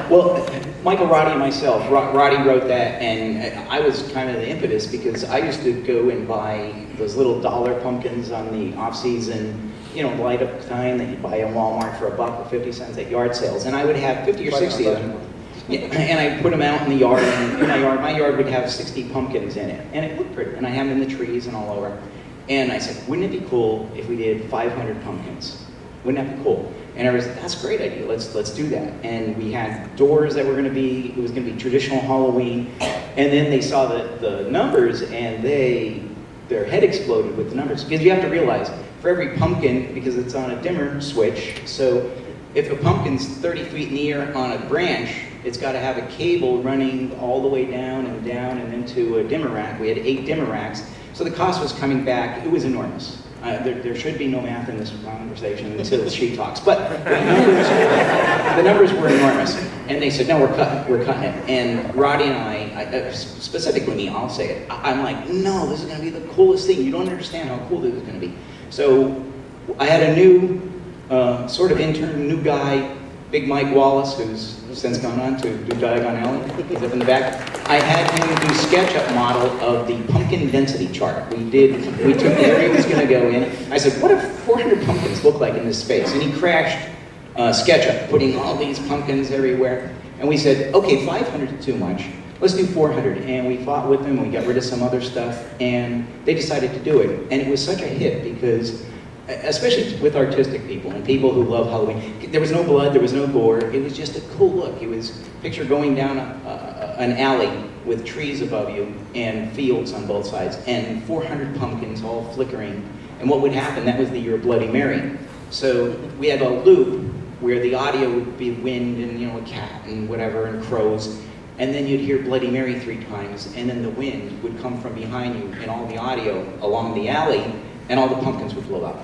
Well, Michael, Roddy, and myself, Roddy wrote that, and I was kind of the impetus because I used to go and buy those little dollar pumpkins on the off-season, light up time that you buy at Walmart for $1 or 50 cents at yard sales, and I would have 50 or 60 of them. Yeah, and I put them out in the yard, and in my yard would have 60 pumpkins in it, and it looked pretty, and I have them in the trees and all over. And I said, wouldn't it be cool if we did 500 pumpkins? Wouldn't that be cool? And everybody said, that's a great idea, let's do that. And we had doors that were it was gonna be traditional Halloween, and then they saw the numbers, and their head exploded with the numbers. Because you have to realize, for every pumpkin, because it's on a dimmer switch, so if a pumpkin's 30 feet in the air on a branch, it's got to have a cable running all the way down and into a dimmer rack. We had 8 dimmer racks. So the cost was coming back. It was enormous. There should be no math in this conversation until she talks. But the numbers were enormous. And they said, no, we're cutting it. And Roddy and I, specifically me, I'll say it, I'm like, no, this is going to be the coolest thing. You don't understand how cool this is going to be. So I had a new sort of intern, new guy, Big Mike Wallace, who's since gone on to do Diagon Alley. He's up in the back. I had him do SketchUp model of the pumpkin density chart. We took the area he was going to go in. I said, what if 400 pumpkins look like in this space? And he crashed SketchUp, putting all these pumpkins everywhere. And we said, okay, 500 is too much. Let's do 400. And we fought with them. We got rid of some other stuff. And they decided to do it. And it was such a hit because, especially with artistic people and people who love Halloween, there was no blood, there was no gore. It was just a cool look. It was picture going down an alley with trees above you and fields on both sides and 400 pumpkins all flickering. And what would happen, that was the year of Bloody Mary. So we had a loop where the audio would be wind and a cat and whatever and crows. And then you'd hear Bloody Mary 3 times, and then the wind would come from behind you and all the audio along the alley, and all the pumpkins would blow up.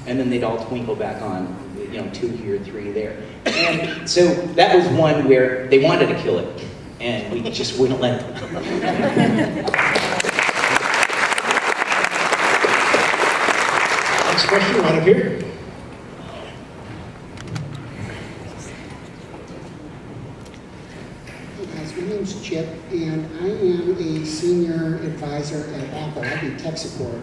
And then they'd all twinkle back on, 2 here, 3 there. And so that was one where they wanted to kill it, and we just wouldn't let them. Next question, right up here. My name's Chip, and I am a senior advisor at Apple. I do tech support.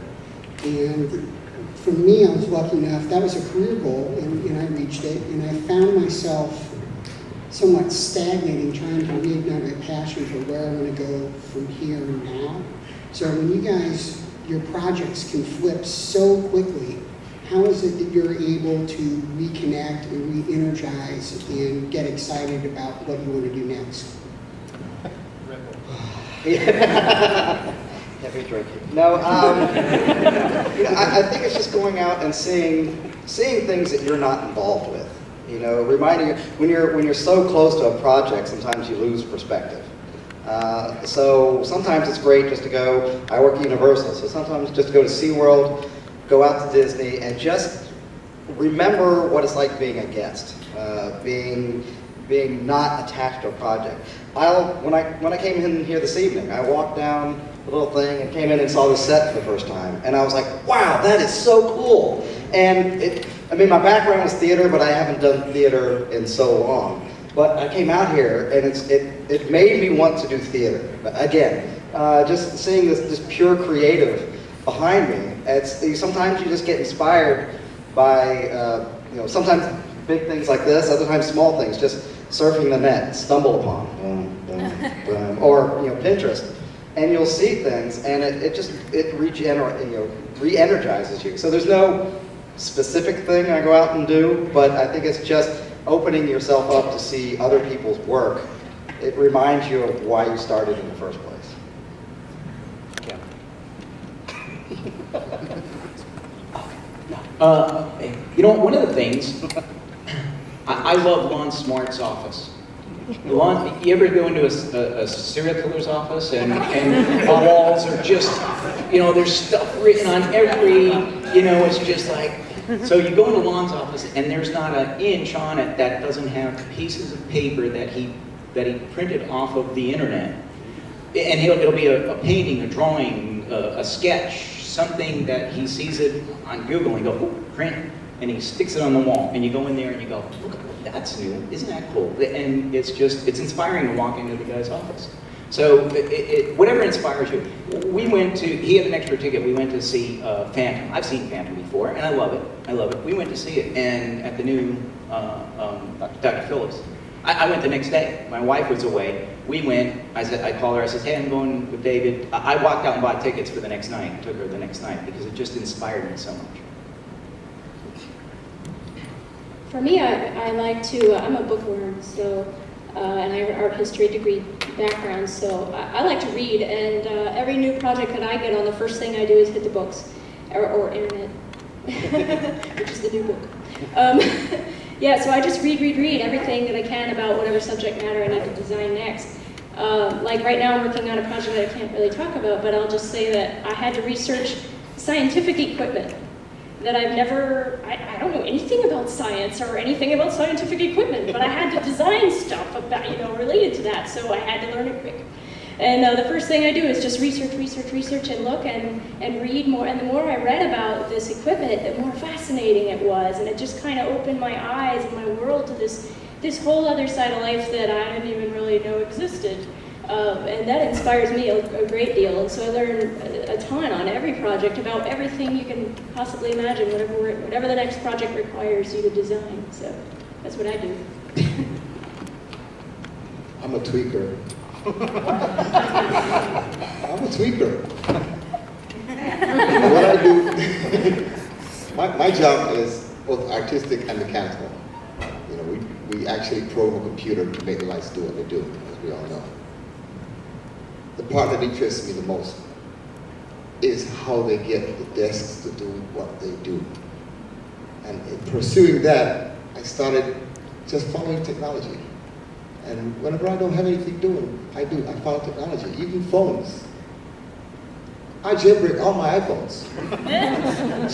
And for me, I was lucky enough, that was a career goal, and I reached it, and I found myself somewhat stagnating, trying to reignite my passion for where I want to go from here and now. So when you guys, your projects can flip so quickly, how is it that you're able to reconnect and re-energize and get excited about what you want to do next? Heavy drinking. No, I think it's just going out and seeing things that you're not involved with. You know, reminding you when you're so close to a project, sometimes you lose perspective. So sometimes it's great just to go. I work at Universal, so sometimes just to go to SeaWorld, go out to Disney, and just remember what it's like being a guest, being not attached to a project. When I came in here this evening, I walked down the little thing and came in and saw the set for the first time, and I was like, wow, that is so cool. And I mean, my background is theater, but I haven't done theater in so long. But I came out here, and it made me want to do theater again. Just seeing this pure creative behind me. Sometimes you just get inspired by sometimes big things like this, other times small things, just surfing the net, stumble upon, or Pinterest, and you'll see things, and it re-energizes you. So there's no specific thing I go out and do, but I think it's just opening yourself up to see other people's work. It reminds you of why you started in the first place. Yeah. One of the things, I love Lon Smart's office. You ever go into a serial killer's office and the walls are just, there's stuff written on every, it's just like, so you go into Lon's office and there's not an inch on it that doesn't have pieces of paper that he printed off of the internet. And it'll be a painting, a drawing, a sketch, something that he sees it on Google and go, oh, print, and he sticks it on the wall. And you go in there and you go, look, that's new, isn't that cool? And it's inspiring to walk into the guy's office. So whatever inspires you. He had an extra ticket, we went to see Phantom. I've seen Phantom before, and I love it. We went to see it, and at the new Dr. Phillips. I went the next day. My wife was away. We went, I called her, I said, hey, I'm going with David. I walked out and bought tickets for the next night. I took her the next night because it just inspired me so much. For me, I like to, I'm a bookworm, so, and I have an art history degree background, so I like to read, and every new project that I get on, the first thing I do is hit the books, or internet, which is the new book. Yeah, so I just read everything that I can about whatever subject matter I need to design next. Like right now I'm working on a project that I can't really talk about, but I'll just say that I had to research scientific equipment that I don't know anything about science or anything about scientific equipment, but I had to design stuff about, related to that, so I had to learn it quick. And the first thing I do is just research and look and read more. And the more I read about this equipment, the more fascinating it was. And it just kind of opened my eyes and my world to this whole other side of life that I didn't even really know existed. And that inspires me a great deal. And so I learn a ton on every project about everything you can possibly imagine, whatever the next project requires you to design. So that's what I do. I'm a tweaker. I'm a tweaker. What I do, my job is both artistic and mechanical. We actually program a computer to make the lights do what they do, as we all know. The part that interests me the most is how they get the desks to do what they do. And in pursuing that, I started just following technology. And whenever I don't have anything doing, I follow technology, even phones. I jailbreak all my iPhones,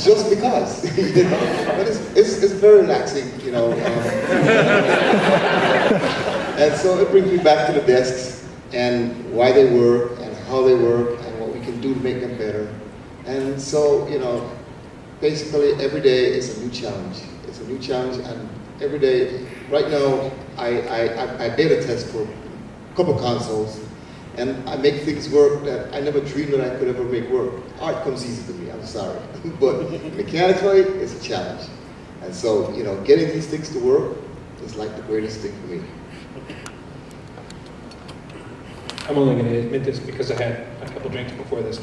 just because. But it's very relaxing, And so it brings me back to the desks and why they work and how they work and what we can do to make them better. And so, basically every day is a new challenge. It's a new challenge, and every day, right now, I beta test for a couple consoles, And I make things work that I never dreamed that I could ever make work. Art comes easy to me, I'm sorry. But mechanically, it's a challenge. And so, you know, getting these things to work is like the greatest thing for me. I'm only going to admit this because I had a couple drinks before this.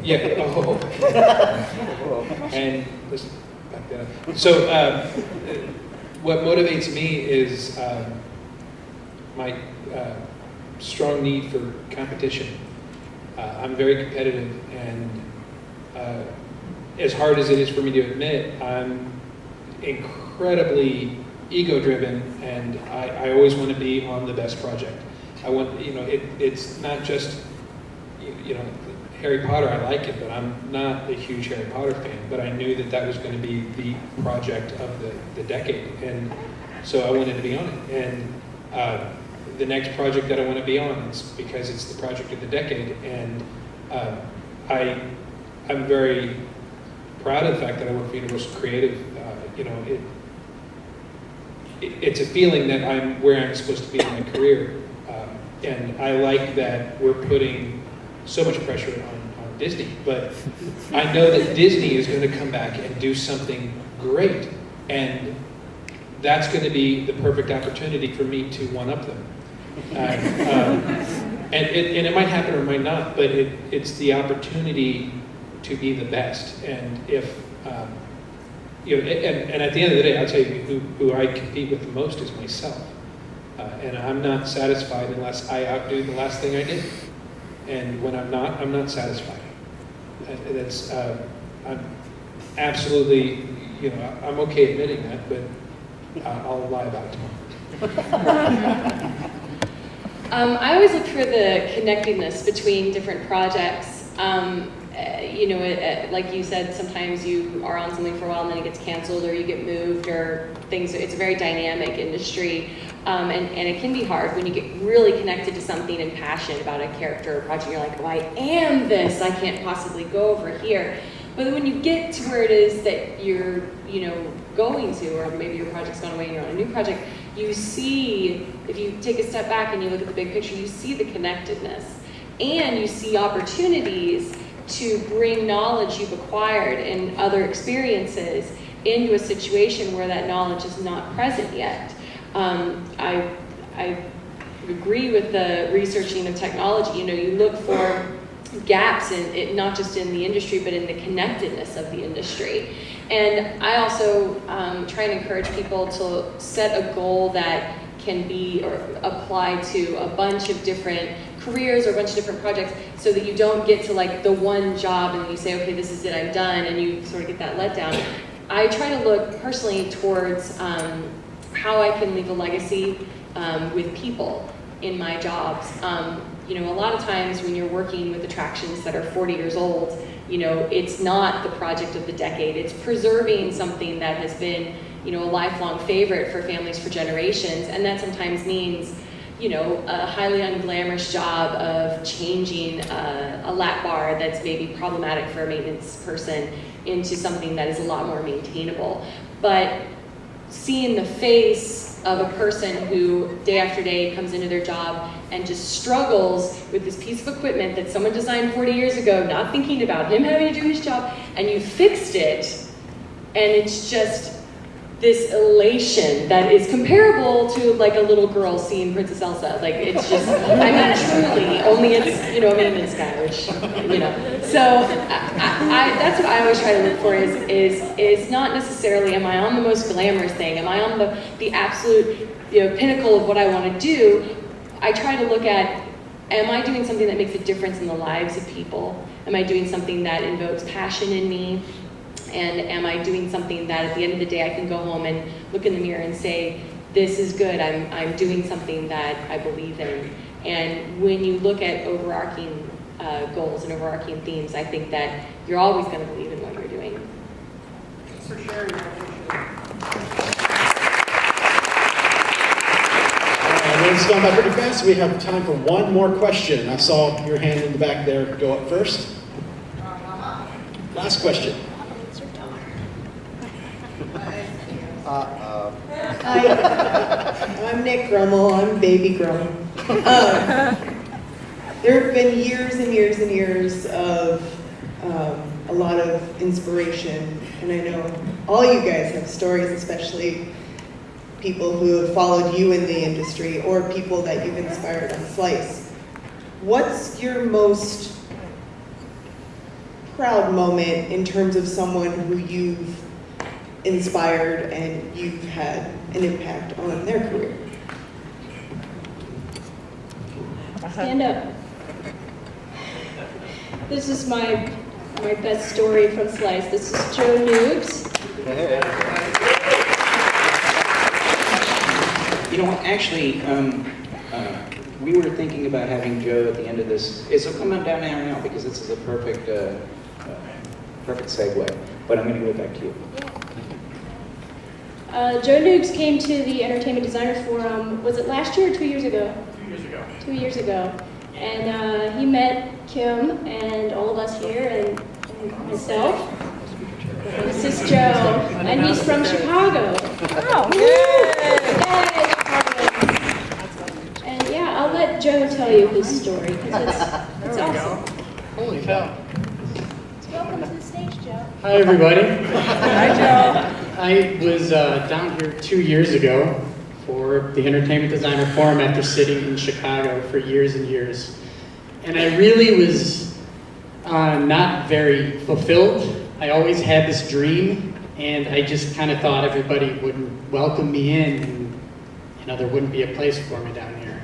Yeah. Oh. And listen, back that up. So, what motivates me is my strong need for competition. I'm very competitive, and as hard as it is for me to admit, I'm incredibly ego-driven, and I always want to be on the best project. I want, you know, it's not just, you know, Harry Potter, I like it, but I'm not a huge Harry Potter fan, but I knew that that was going to be the project of the decade, and so I wanted to be on it. And the next project that I want to be on is because it's the project of the decade, and I'm very proud of the fact that I work for Universal Creative. You know, it's a feeling that I'm where I'm supposed to be in my career, and I like that we're putting so much pressure on Disney, but I know that Disney is going to come back and do something great, and that's going to be the perfect opportunity for me to one-up them. And it might happen or it might not, but it's the opportunity to be the best. And if you know, and at the end of the day, I'll tell you who I compete with the most is myself, and I'm not satisfied unless I outdo the last thing I did. And when I'm not satisfied. And that's I'm absolutely, you know, I'm okay admitting that, but I'll lie about it tomorrow. I always look for the connectedness between different projects. You know, like you said, sometimes you are on something for a while and then it gets canceled or you get moved or things. It's a very dynamic industry, and it can be hard when you get really connected to something and passionate about a character or project. You're like, well, I am this. I can't possibly go over here. But when you get to where it is that you're, you know, going to, or maybe your project's gone away and you're on a new project, you see, if you take a step back and you look at the big picture, you see the connectedness, and you see opportunities to bring knowledge you've acquired and other experiences into a situation where that knowledge is not present yet. I agree with the researching of technology. You know, you look for gaps in it, not just in the industry, but in the connectedness of the industry. And I also try and encourage people to set a goal that can be or apply to a bunch of different careers or a bunch of different projects, so that you don't get to like the one job and you say, okay, this is it, I'm done, and you sort of get that letdown. I try to look personally towards how I can leave a legacy with people in my jobs. You know, a lot of times when you're working with attractions that are 40 years old, you know, it's not the project of the decade. It's preserving something that has been, you know, a lifelong favorite for families for generations, and that sometimes means, you know, a highly unglamorous job of changing a lap bar that's maybe problematic for a maintenance person into something that is a lot more maintainable. But seeing the face of a person who day after day comes into their job and just struggles with this piece of equipment that someone designed 40 years ago, not thinking about him having to do his job, and you fixed it, and it's just this elation that is comparable to like a little girl seeing Princess Elsa. Like, it's just, I mean, truly, only it's, you know, a maintenance guy, which, you know. So that's what I always try to look for is not necessarily, am I on the most glamorous thing? Am I on the absolute, you know, pinnacle of what I want to do? I try to look at, am I doing something that makes a difference in the lives of people? Am I doing something that invokes passion in me? And am I doing something that at the end of the day I can go home and look in the mirror and say, this is good, I'm doing something that I believe in. And when you look at overarching goals and overarching themes, I think that you're always going to believe in what you're doing. Thanks for sharing that. It's gone by pretty fast. We have time for one more question. I saw your hand in the back there go up first. Last question. I'm Nick Gromoll. I'm baby Gromoll. There have been years and years and years of a lot of inspiration, and I know all you guys have stories, especially people who have followed you in the industry or people that you've inspired on Slice. What's your most proud moment in terms of someone who you've inspired and you've had an impact on their career? Stand up. This is my best story from Slice. This is Joe Noobs. You know what, actually, we were thinking about having Joe at the end of this. So come on down now because this is a perfect segue. But I'm going to give it back to you. Joe Noobs came to the Entertainment Designers Forum, was it last year or 2 years ago? 2 years ago. 2 years ago. And he met Kim and all of us here and myself. This is Joe, and he's from Chicago. Oh, yay! Chicago. And yeah, I'll let Joe tell you his story because it's awesome. Holy cow. Welcome to the stage, Joe. Hi, everybody. Hi, Joe. I was down here 2 years ago for the Entertainment Designer Forum after sitting in Chicago for years and years. And I really was not very fulfilled. I always had this dream, and I just kind of thought everybody wouldn't welcome me in, and there wouldn't be a place for me down here.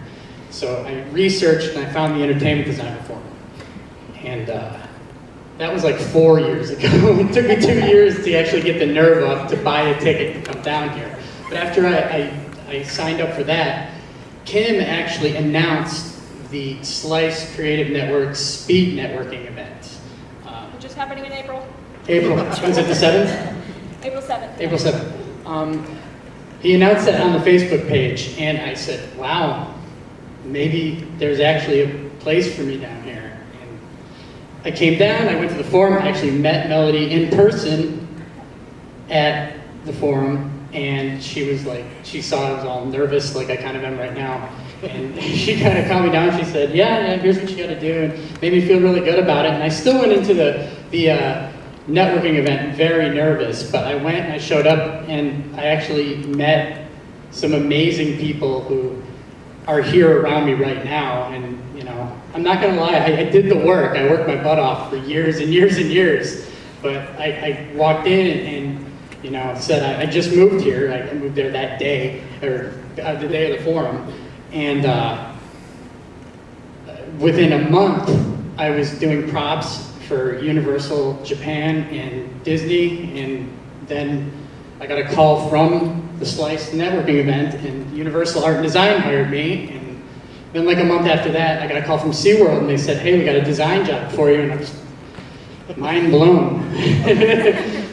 So I researched and I found the Entertainment Designer Forum. And that was like 4 years ago. It took me 2 years to actually get the nerve up to buy a ticket to come down here. But after I signed up for that, Kim actually announced the Slice Creative Network Speed Networking event. Which is happening in April. April, was it the 7th? April 7th. April 7th. He announced that on the Facebook page, and I said, wow, maybe there's actually a place for me down here. And I came down, I went to the forum, I actually met Melody in person at the forum, and she was like, she saw I was all nervous like I kind of am right now. And she kind of calmed me down. She said, yeah, here's what you got to do, and made me feel really good about it. And I still went into the networking event very nervous, but I went and I showed up, and I actually met some amazing people who are here around me right now. And I'm not going to lie, I did the work. I worked my butt off for years and years and years. But I walked in and said I just moved here. I moved there that day, or the day of the forum. And within a month, I was doing props for Universal Japan and Disney, and then I got a call from the Slice networking event, and Universal Art and Design hired me, and then like a month after that, I got a call from SeaWorld, and they said, hey, we got a design job for you, and I was mind blown.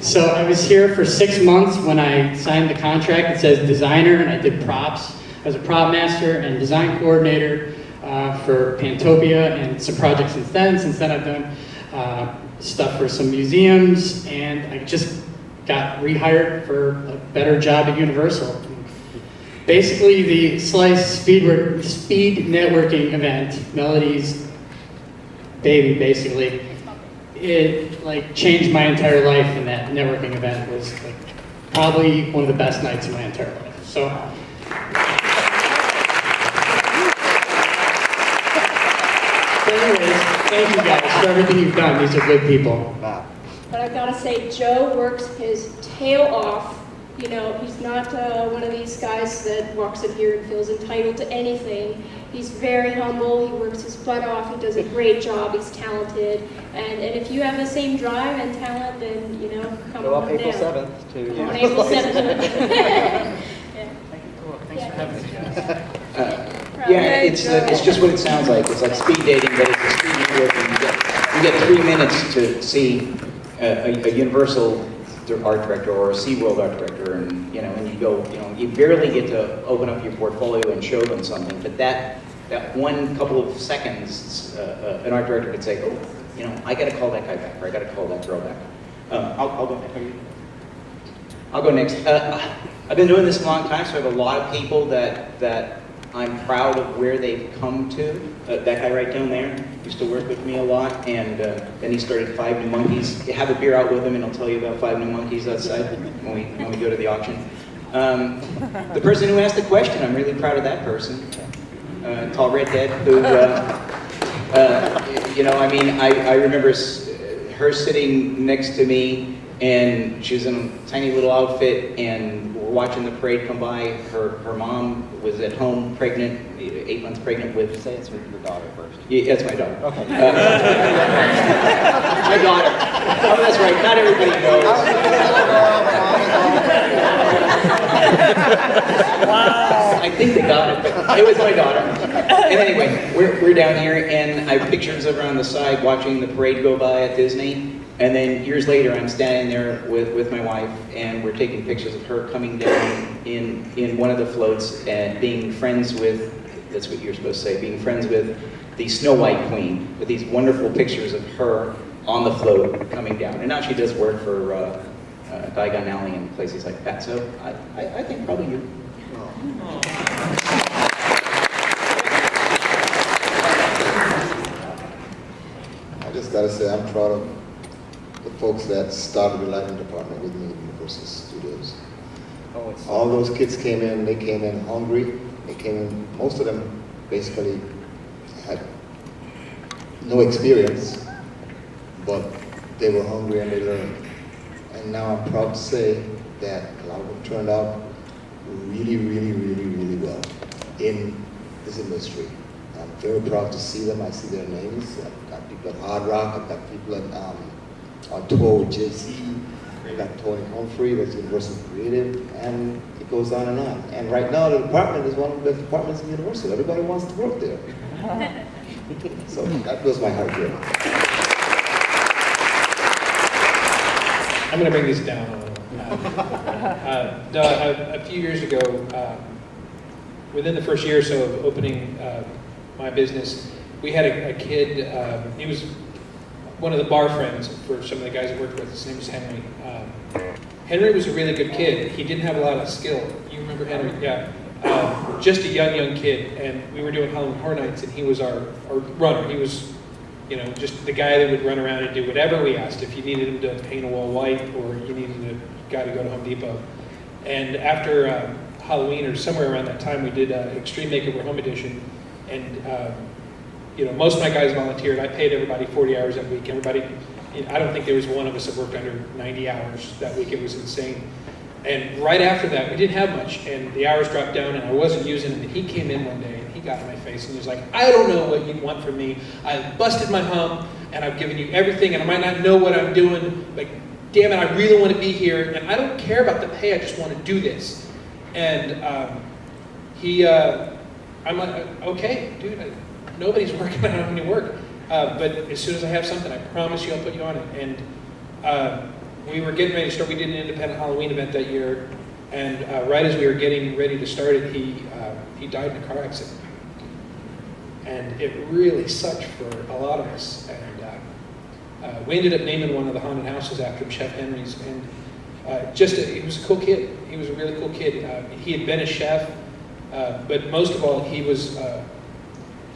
So I was here for 6 months. When I signed the contract, it says designer, and I did props. I was a prop master and design coordinator for Pantopia and some projects since then. Since then, I've done stuff for some museums, and I just got rehired for a better job at Universal. Basically, the Slice speed networking event, Melody's baby, basically, it changed my entire life, and that networking event was probably one of the best nights of my entire life. So. Anyways, thank you guys for everything you've done. These are good people. Wow. But I've got to say, Joe works his tail off. He's not one of these guys that walks in here and feels entitled to anything. He's very humble. He works his butt off. He does a great job. He's talented. And if you have the same drive and talent, then, come Go on up down. April 7th to... Come on April 7th. Thanks for having me, guys. Yeah, it's just what it sounds like. It's like speed dating, but it's a speed networking. You get 3 minutes to see a Universal art director or a SeaWorld art director, and you barely get to open up your portfolio and show them something. But that one couple of seconds, an art director could say, oh, I got to call that guy back, or I got to call that girl back. I'll go next. I'll go next. I've been doing this a long time, so I have a lot of people that I'm proud of where they've come to. That guy right down there used to work with me a lot, and then he started 5 New Monkeys. You have a beer out with him, and he'll tell you about 5 New Monkeys outside when we go to the auction. The person who asked the question, I'm really proud of that person. Tall redhead who, you know, I mean, I remember her sitting next to me, and she was in a tiny little outfit, and we're watching the parade come by. Her mom was at home, pregnant, 8 months pregnant with. Say it's your daughter first. Yeah, that's my daughter. Okay. My daughter. Oh, that's right. Not everybody knows. Wow. I think they got it, but it was my daughter. And anyway, we're down here, and I have pictures of her on the side watching the parade go by at Disney. And then years later, I'm standing there with my wife, and we're taking pictures of her coming down in one of the floats and being friends with, that's what you're supposed to say, being friends with the Snow White Queen, with these wonderful pictures of her on the float coming down. And now she does work for Diagon Alley and places like that. So I think probably you. I just gotta say, I'm proud of the folks that started the lighting department with me at Universal Studios. All those kids came in, they came in hungry. They came in, most of them basically had no experience, but they were hungry and they learned. And now I'm proud to say that a lot of them turned out really, really, really, really well in this industry. I'm very proud to see them. I see their names. I've got people at Hard Rock. I've got people at on tour with JC. I've got Tony Humphrey, that's Universal Creative, and it goes on and on. And right now, the department is one of the best departments in Universal. Everybody wants to work there. So that goes my heart here. I'm going to bring this down a little. A few years ago, within the first year or so of opening my business, we had a kid, he was one of the bar friends for some of the guys I worked with. His name was Henry. Henry was a really good kid. He didn't have a lot of skill. You remember Henry? Yeah. Just a young kid, and we were doing Halloween Horror Nights, and he was our runner. He was, you know, just the guy that would run around and do whatever we asked. If you needed him to paint a wall white, or you needed a guy to go to Home Depot. And after Halloween, or somewhere around that time, we did Extreme Makeover Home Edition, and you know, most of my guys volunteered. I paid everybody 40 hours that week. Everybody, I don't think there was one of us that worked under 90 hours that week. It was insane. And right after that, we didn't have much, and the hours dropped down, and I wasn't using it. And he came in one day, and he got in my face, and he was like, I don't know what you want from me. I busted my hump, and I've given you everything, and I might not know what I'm doing, but damn it, I really want to be here, and I don't care about the pay, I just want to do this. And I'm like, okay, dude, nobody's working, I don't have any work. But as soon as I have something, I promise you I'll put you on it. And we were getting ready to start. We did an independent Halloween event that year, and right as we were getting ready to start it, he died in a car accident. And it really sucked for a lot of us. And we ended up naming one of the haunted houses after him, Chef Henry's. And he was a cool kid. He was a really cool kid. He had been a chef, but most of all, he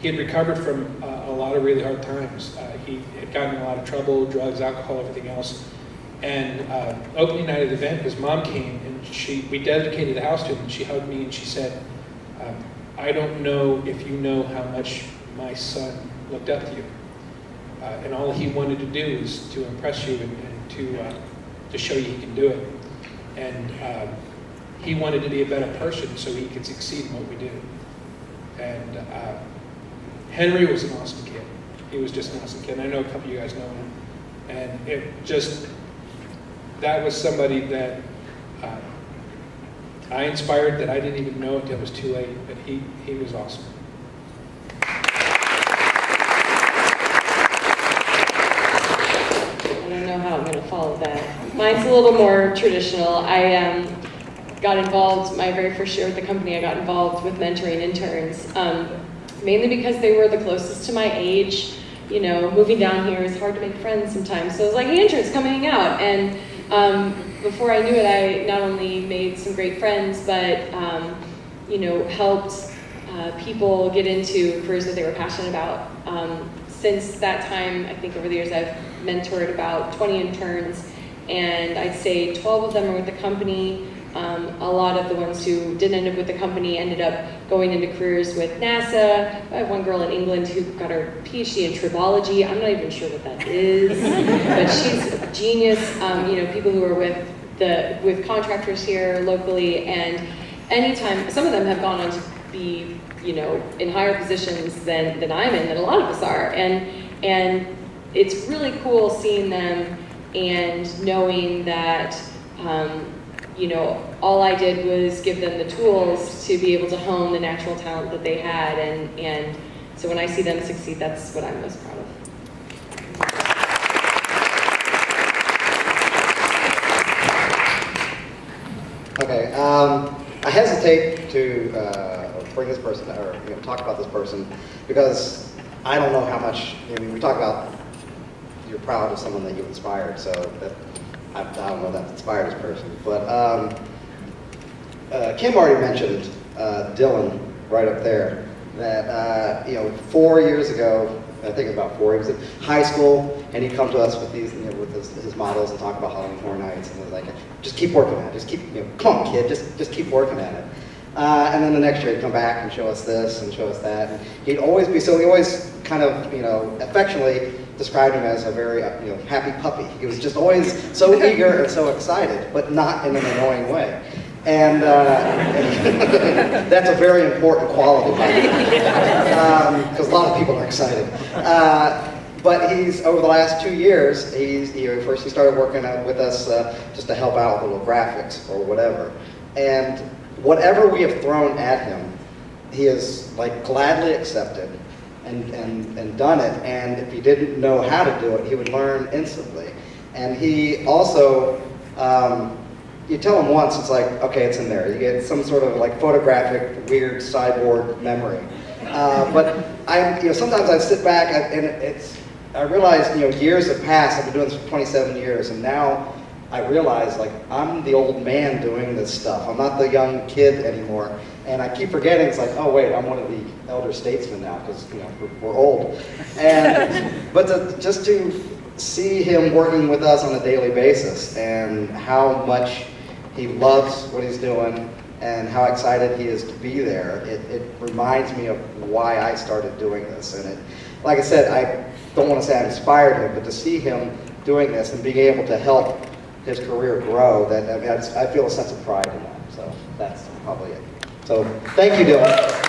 had recovered from a lot of really hard times. He had gotten in a lot of trouble, drugs, alcohol, everything else. And opening night of the event, his mom came, and we dedicated the house to him, and she hugged me and she said, I don't know if you know how much my son looked up to you. And all he wanted to do was to impress you and to show you he can do it. And he wanted to be a better person so he could succeed in what we do. And Henry was an awesome kid. He was just an awesome kid. And I know a couple of you guys know him. And that was somebody that I inspired that I didn't even know until it was too late, but he was awesome. I don't know how I'm going to follow that. Mine's a little more traditional. I got involved, my very first year with the company, I got involved with mentoring interns, mainly because they were the closest to my age. You know, moving down here is hard to make friends sometimes. So I was like, hey, interns, come hang out. And before I knew it, I not only made some great friends, but you know, helped people get into careers that they were passionate about. Since that time, I think over the years I've mentored about 20 interns, and I'd say 12 of them are with the company. A lot of the ones who didn't end up with the company ended up going into careers with NASA. I have one girl in England who got her PhD in tribology. I'm not even sure what that is, but she's a genius. You know, people who are with contractors here locally, and anytime, some of them have gone on to be, you know, in higher positions than I'm in, than a lot of us are, and it's really cool seeing them and knowing that, you know, all I did was give them the tools to be able to hone the natural talent that they had, and so when I see them succeed, that's what I'm most proud of. Okay, I hesitate to bring this person, or talk about this person, because I don't know how much, I mean, we talk about you're proud of someone that you inspired, so that, I don't know if that inspired this person, but Kim already mentioned Dylan right up there, that, you know, 4 years ago, I think about 4, he was in high school, and he'd come to us with these, you know, with his models and talk about Halloween Horror Nights, and it was like, just keep working at it, just keep, you know, come on kid, just keep working at it. And then the next year he'd come back and show us this and show us that, and he'd always be, so he always kind of, you know, affectionately described him as a very, you know, happy puppy. He was just always so eager and so excited, but not in an annoying way. And that's a very important quality, because a lot of people are excited. But he's, over the last 2 years, first he started working with us just to help out with little graphics or whatever. And whatever we have thrown at him, he has like gladly accepted and done it. And if he didn't know how to do it, he would learn instantly. And he also, you tell him once, it's like, okay, it's in there. You get some sort of like photographic, weird cyborg memory. But you know, sometimes I sit back and I realize, you know, years have passed. I've been doing this for 27 years, and now I realize, like, I'm the old man doing this stuff. I'm not the young kid anymore. And I keep forgetting, it's like, oh wait, I'm one of the elder statesmen now, because, you know, we're old. But just to see him working with us on a daily basis, and how much he loves what he's doing, and how excited he is to be there, it reminds me of why I started doing this. And like I said, I don't want to say I inspired him, but to see him doing this and being able to help his career grow, I feel a sense of pride in that. So that's probably it. So thank you, Dylan.